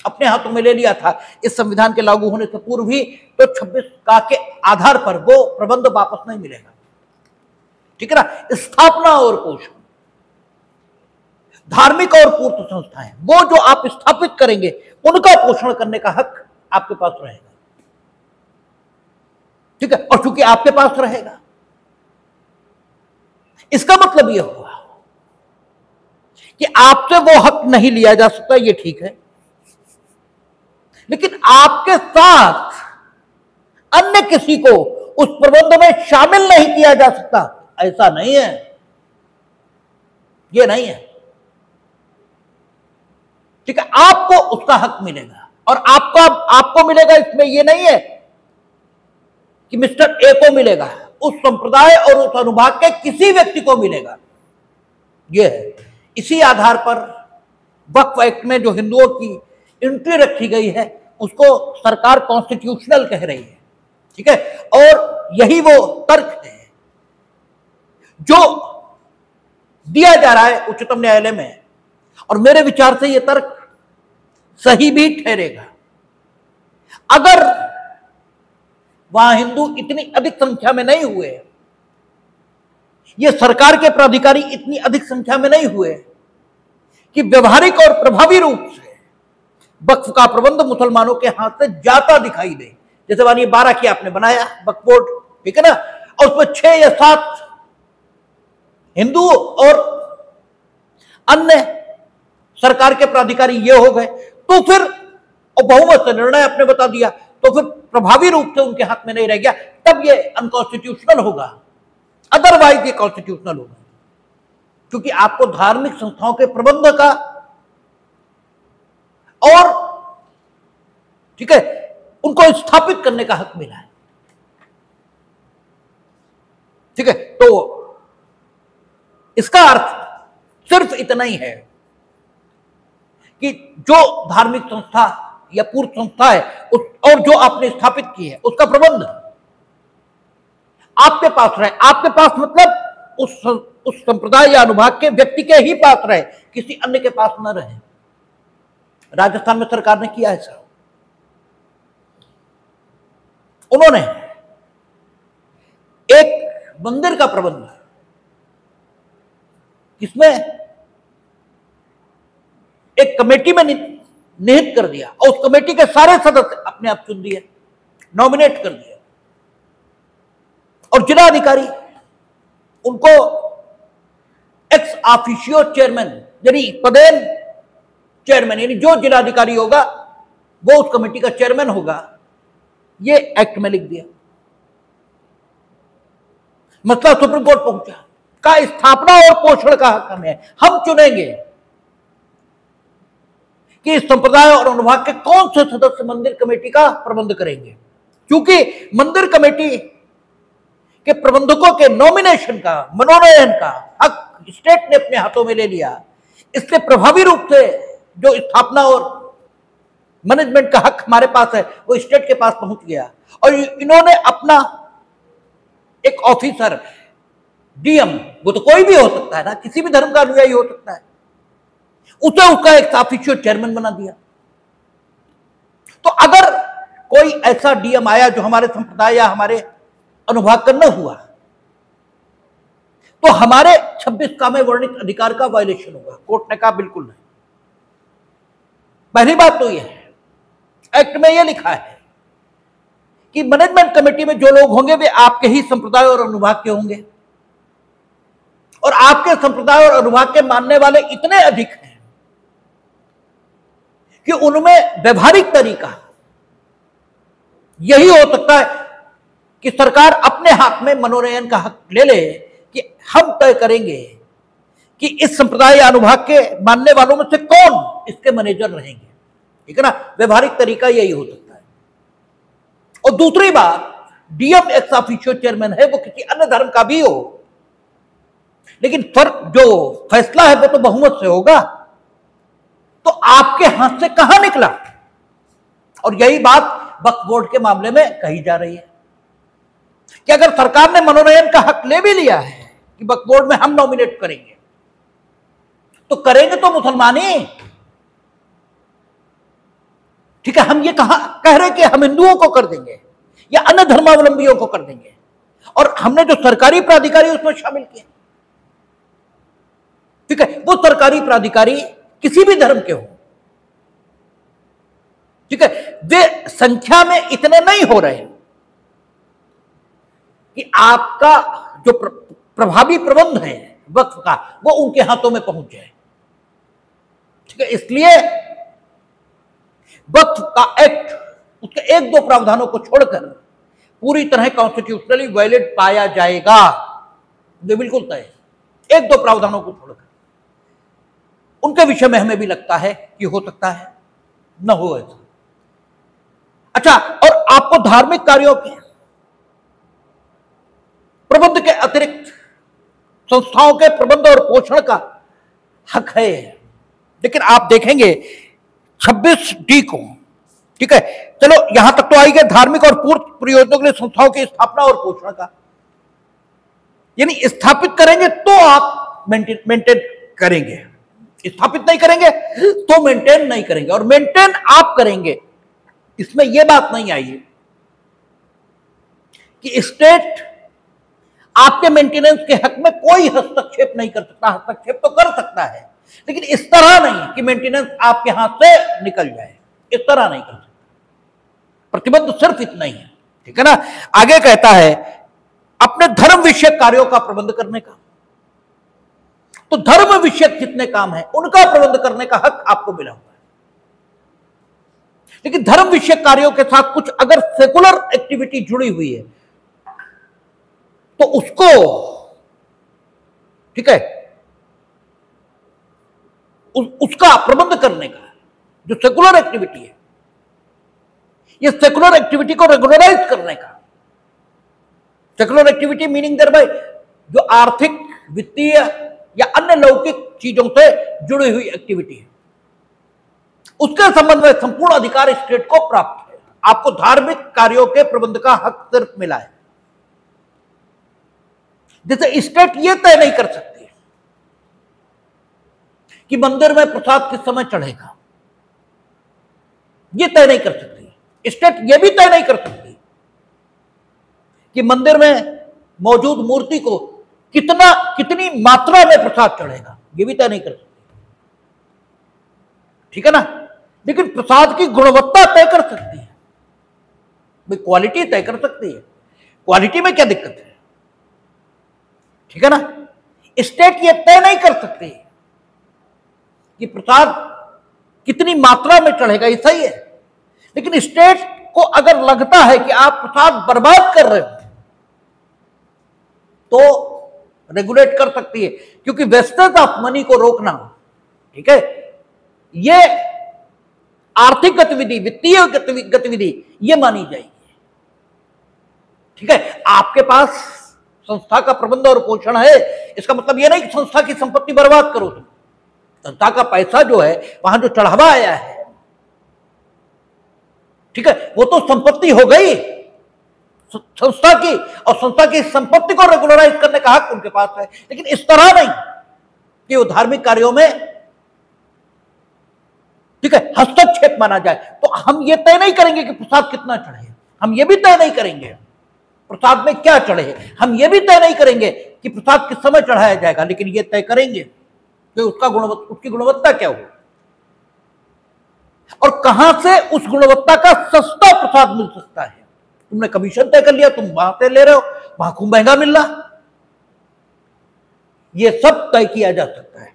अपने हाथों में ले लिया था इस संविधान के लागू होने से पूर्व ही, तो 26 का के आधार पर वो प्रबंध वापस नहीं मिलेगा। ठीक है ना, स्थापना और पोषण, धार्मिक और पूर्त संस्थाएं, वो जो आप स्थापित करेंगे उनका पोषण करने का हक आपके पास रहेगा। ठीक है, और चूंकि आपके पास रहेगा, इसका मतलब यह हुआ कि आपसे वो हक नहीं लिया जा सकता, ये ठीक है, लेकिन आपके साथ अन्य किसी को उस प्रबंध में शामिल नहीं किया जा सकता, ऐसा नहीं है, ये नहीं है। ठीक है, आपको उसका हक मिलेगा, और आपको मिलेगा, इसमें यह नहीं है कि मिस्टर ए को मिलेगा, उस संप्रदाय और उस अनुभाग के किसी व्यक्ति को मिलेगा, यह है। इसी आधार पर वक्फ एक्ट में जो हिंदुओं की एंट्री रखी गई है उसको सरकार कॉन्स्टिट्यूशनल कह रही है, ठीक है, और यही वो तर्क है जो दिया जा रहा है उच्चतम न्यायालय में, और मेरे विचार से यह तर्क सही भी ठहरेगा। अगर वहां हिंदू इतनी अधिक संख्या में नहीं हुए, ये सरकार के प्राधिकारी इतनी अधिक संख्या में नहीं हुए कि व्यवहारिक और प्रभावी रूप से वक्फ का प्रबंध मुसलमानों के हाथ से जाता दिखाई दे, जैसे मानिए 12 की आपने बनाया वक्फ बोर्ड, ठीक है ना, और उसमें 6 या 7 हिंदू और अन्य सरकार के प्राधिकारी ये हो गए, तो फिर और बहुमत से निर्णय आपने बता दिया, तो फिर प्रभावी रूप से उनके हाथ में नहीं रह गया, तब ये अनकॉन्स्टिट्यूशनल होगा, अदरवाइज ये कॉन्स्टिट्यूशनल होगा, क्योंकि आपको धार्मिक संस्थाओं के प्रबंध का और ठीक है उनको स्थापित करने का हक मिला है। ठीक है, तो इसका अर्थ सिर्फ इतना ही है कि जो धार्मिक संस्था या पूर्व संस्था है और जो आपने स्थापित की है उसका प्रबंध आपके पास रहे, आपके पास मतलब उस संप्रदाय या अनुभाग के व्यक्ति के ही पास रहे, किसी अन्य के पास न रहे। राजस्थान में सरकार ने किया ऐसा, उन्होंने एक मंदिर का प्रबंध किसमें एक कमेटी में निहित कर दिया, और उस कमेटी के सारे सदस्य अपने आप चुन दिए, नॉमिनेट कर दिए, और जिला अधिकारी उनको एक्स ऑफिशियो चेयरमैन यानी पदेन चेयरमैन, यानी जो जिलाधिकारी होगा वो उस कमेटी का चेयरमैन होगा, ये एक्ट में लिख दिया। मसला सुप्रीम कोर्ट पहुंचा, का स्थापना और पोषण का हक हमें, हम चुनेंगे कि इस संप्रदाय और अनुभाग के कौन से सदस्य मंदिर कमेटी का प्रबंध करेंगे, क्योंकि मंदिर कमेटी के प्रबंधकों के नॉमिनेशन का, मनोनयन का हक स्टेट ने अपने हाथों में ले लिया, इसलिए प्रभावी रूप से जो स्थापना और मैनेजमेंट का हक हमारे पास है वो स्टेट के पास पहुंच गया, और इन्होंने अपना एक ऑफिसर डीएम, वो तो कोई भी हो सकता है ना, किसी भी धर्म का अनुयायी हो सकता है, उसे उसका एक ऑफिशियल चेयरमैन बना दिया। तो अगर कोई ऐसा डीएम आया जो हमारे संप्रदाय या हमारे अनुभाग का न हुआ, तो हमारे 26 का में वर्णित अधिकार का वायलेशन होगा। कोर्ट ने कहा बिल्कुल नहीं। पहली बात तो यह है, एक्ट में यह लिखा है कि मैनेजमेंट कमेटी में जो लोग होंगे वे आपके ही संप्रदाय और अनुभाग के होंगे, और आपके संप्रदाय और अनुभाग के मानने वाले इतने अधिक हैं कि उनमें व्यवहारिक तरीका यही हो सकता है कि सरकार अपने हाथ में मनोनयन का हक ले ले कि हम तय करेंगे कि इस संप्रदाय या अनुभाग के मानने वालों में से कौन इसके मैनेजर रहेंगे, ठीक है ना, व्यवहारिक तरीका यही हो सकता है। और दूसरी बात, डीएम एक्स ऑफिशियो चेयरमैन है, वो किसी अन्य धर्म का भी हो, लेकिन फर्क जो फैसला है वो तो बहुमत से होगा, तो आपके हाथ से कहां निकला, और यही बात वक्फ बोर्ड के मामले में कही जा रही है कि अगर सरकार ने मनोनयन का हक ले भी लिया है कि वक्फ बोर्ड में हम नॉमिनेट करेंगे, तो करेंगे तो मुसलमान ही, ठीक है, हम ये कह रहे कि हम हिंदुओं को कर देंगे या अन्य धर्मावलंबियों को कर देंगे, और हमने जो सरकारी प्राधिकारी उसमें शामिल किए, ठीक है, वो सरकारी प्राधिकारी किसी भी धर्म के हो, ठीक है, वे संख्या में इतने नहीं हो रहे कि आपका जो प्रभावी प्रबंध है वक्फ का वो उनके हाथों में पहुंच जाए। ठीक है, इसलिए वक्फ का एक्ट उसके एक दो प्रावधानों को छोड़कर पूरी तरह कॉन्स्टिट्यूशनली वैलिड पाया जाएगा, जो बिल्कुल तय है। एक दो प्रावधानों को छोड़कर उनके विषय में हमें भी लगता है कि हो सकता है न हो ऐसा। अच्छा, और आपको धार्मिक कार्यों के प्रबंध के अतिरिक्त संस्थाओं के प्रबंध और पोषण का हक है। लेकिन आप देखेंगे 26D को, ठीक है, चलो यहां तक तो आई गए धार्मिक और पूर्व प्रयोजनों के लिए संस्थाओं की स्थापना और पोषण का, यानी स्थापित करेंगे तो आप मेंटेन करेंगे, स्थापित नहीं करेंगे तो मेंटेन नहीं करेंगे। और मेंटेन आप करेंगे, इसमें यह बात नहीं आई कि स्टेट आपके मेंटेनेंस के हक में कोई हस्तक्षेप नहीं कर सकता। हस्तक्षेप तो कर सकता है, लेकिन इस तरह नहीं कि मेंटेनेंस आपके हाथ से निकल जाए, इस तरह नहीं कर सकता। प्रतिबंध सिर्फ इतना ही है, ठीक है ना। आगे कहता है अपने धर्म विषयक कार्यों का प्रबंध करने का। तो धर्म विषयक जितने काम है उनका प्रबंध करने का हक आपको मिला हुआ है। लेकिन धर्म विषयक कार्यों के साथ कुछ अगर सेकुलर एक्टिविटी जुड़ी हुई है तो उसको, ठीक है, उसका प्रबंध करने का जो सेकुलर एक्टिविटी है, ये सेकुलर एक्टिविटी को रेगुलराइज करने का। Secular activity meaning thereby जो आर्थिक, वित्तीय या अन्य लौकिक चीजों से जुड़ी हुई एक्टिविटी है, उसके संबंध में संपूर्ण अधिकार स्टेट को प्राप्त है। आपको धार्मिक कार्यों के प्रबंध का हक सिर्फ मिला है। जैसे स्टेट यह तय नहीं कर सकती कि मंदिर में प्रसाद किस समय चढ़ेगा, यह तय नहीं कर सकती। स्टेट यह भी तय नहीं कर सकती कि मंदिर में मौजूद मूर्ति को कितनी मात्रा में प्रसाद चढ़ेगा, यह भी तय नहीं कर सकती, ठीक है ना। लेकिन प्रसाद की गुणवत्ता तय कर सकती है, भाई क्वालिटी तय कर सकती है। क्वालिटी में क्या दिक्कत है, ठीक है ना। स्टेट यह तय नहीं कर सकती कि प्रसाद कितनी मात्रा में चढ़ेगा, ये सही है। लेकिन स्टेट को अगर लगता है कि आप प्रसाद बर्बाद कर रहे हो तो रेगुलेट कर सकती है, क्योंकि वेस्टेज ऑफ मनी को रोकना, ठीक है, यह आर्थिक गतिविधि, वित्तीय गतिविधि यह मानी जाएगी, ठीक है। आपके पास संस्था का प्रबंध और पोषण है, इसका मतलब यह नहीं कि संस्था की संपत्ति बर्बाद करो तुम। संस्था का पैसा जो है, वहां जो चढ़ावा आया है, ठीक है, वो तो संपत्ति हो गई संस्था की, और संस्था की संपत्ति को रेगुलराइज करने का हक उनके पास है। लेकिन इस तरह नहीं कि वो धार्मिक कार्यों में, ठीक है, हस्तक्षेप माना जाए। तो हम ये तय नहीं करेंगे कि प्रसाद कितना चढ़े, हम ये भी तय नहीं करेंगे प्रसाद में क्या चढ़े, हम ये भी तय नहीं करेंगे कि प्रसाद किस समय चढ़ाया जाएगा, लेकिन ये तय करेंगे कि उसकी गुणवत्ता क्या हो और कहां से उस गुणवत्ता का सस्ता प्रसाद मिल सकता है। तुमने कमीशन तय कर लिया, तुम वहां से ले रहे हो, वहां खूब महंगा मिल रहा, यह सब तय किया जा सकता है।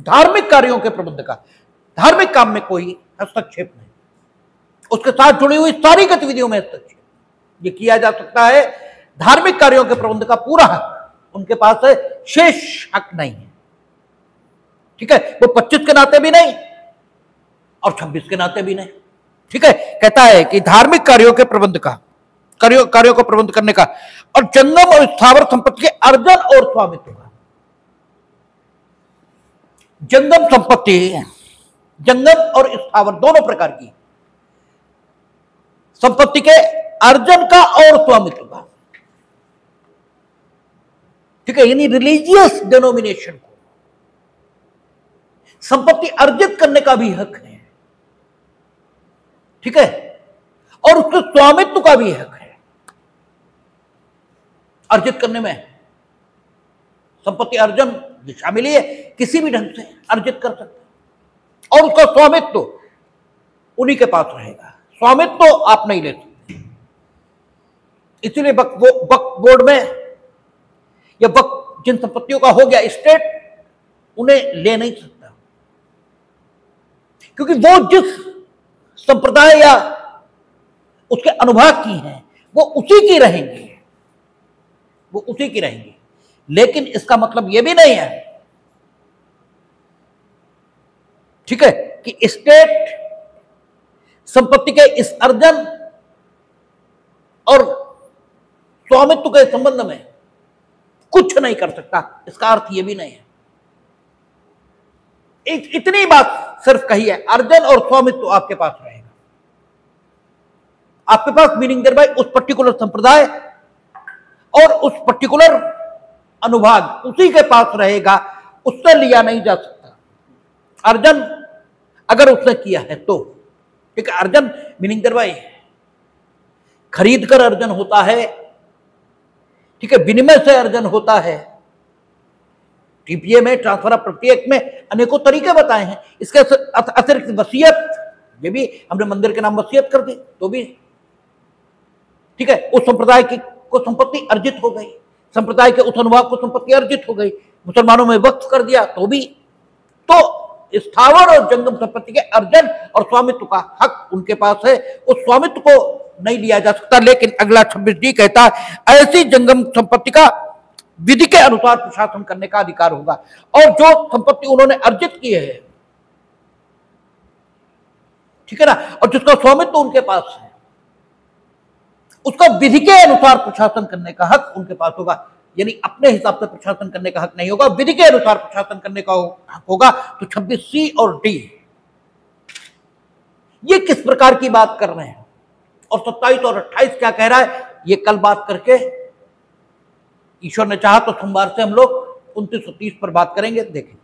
धार्मिक कार्यों के प्रबंध का, धार्मिक काम में कोई हस्तक्षेप नहीं, उसके साथ जुड़ी हुई सारी गतिविधियों में हस्तक्षेप ये किया जा सकता है। धार्मिक कार्यों के प्रबंध का पूरा हक उनके पास है, शेष हक नहीं है, ठीक है। वो 25 के नाते भी नहीं और 26 के नाते भी नहीं, ठीक है। कहता है कि धार्मिक कार्यों के प्रबंध का, कार्यों को प्रबंध करने का, और जंगम और स्थावर संपत्ति के अर्जन और स्वामित्व का। जंगम संपत्ति, जंगम और स्थावर दोनों प्रकार की संपत्ति के अर्जन का और स्वामित्व का, ठीक है, यानी रिलीजियस डेनोमिनेशन को संपत्ति अर्जित करने का भी हक है, ठीक है, और उसके स्वामित्व का भी हक है। अर्जित करने में संपत्ति अर्जन शामिल है, किसी भी ढंग से अर्जित कर सकते, और उसका स्वामित्व उन्हीं के पास रहेगा, स्वामित्व तो आप नहीं ले सकते। इसीलिए वक्फ बोर्ड में या वक्फ जिन संपत्तियों का हो गया स्टेट उन्हें ले नहीं सकता, क्योंकि वो जिस संप्रदाय या उसके अनुभाग की हैं वो उसी की रहेंगी, वो उसी की रहेंगी। लेकिन इसका मतलब यह भी नहीं है, ठीक है, कि स्टेट संपत्ति के इस अर्जन और स्वामित्व के संबंध में कुछ नहीं कर सकता। इसका अर्थ यह भी नहीं है। इतनी बात सिर्फ कही है, अर्जन और स्वामित्व आपके पास रहेगा। आपके पास मीनिंग देयर बाय उस पर्टिकुलर संप्रदाय और उस पर्टिकुलर अनुभाग उसी के पास रहेगा, उससे लिया नहीं जा सकता। अर्जन अगर उसने किया है तो ठीक है, अर्जन मीनिंग देयर बाय खरीद कर अर्जन होता है, ठीक है, विनिमय से अर्जन होता है। टीपीए में, ट्रांसफर ऑफ प्रॉपर्टी एक्ट में अनेकों तरीके बताए हैं। इसके अतिरिक्त वसीयत, ये भी हमने मंदिर के नाम वसीयत कर दी तो भी ठीक है, उस संप्रदाय की को संपत्ति अर्जित हो गई, संप्रदाय के उस अनुभाग को संपत्ति अर्जित हो गई, मुसलमानों में वक्फ कर दिया तो भी। तो स्थावर और जंगम संपत्ति के अर्जन और स्वामित्व का हक उनके पास है, उस स्वामित्व को नहीं लिया जा सकता। लेकिन अगला 26D कहता है ऐसी जंगम संपत्ति का विधि के अनुसार प्रशासन करने का अधिकार होगा। और जो संपत्ति उन्होंने अर्जित की है, ठीक है ना, और जिसका स्वामित्व उनके पास है, उसका विधि के अनुसार प्रशासन करने का हक उनके पास होगा। यानी अपने हिसाब से प्रशासन करने का हक नहीं होगा, विधि के अनुसार प्रशासन करने का हक होगा। तो 26C और D ये किस प्रकार की बात कर रहे हैं और 27 और 28 क्या कह रहा है, ये कल बात करके ईश्वर ने चाहा तो सोमवार से हम लोग 29 और 30 पर बात करेंगे। देखें।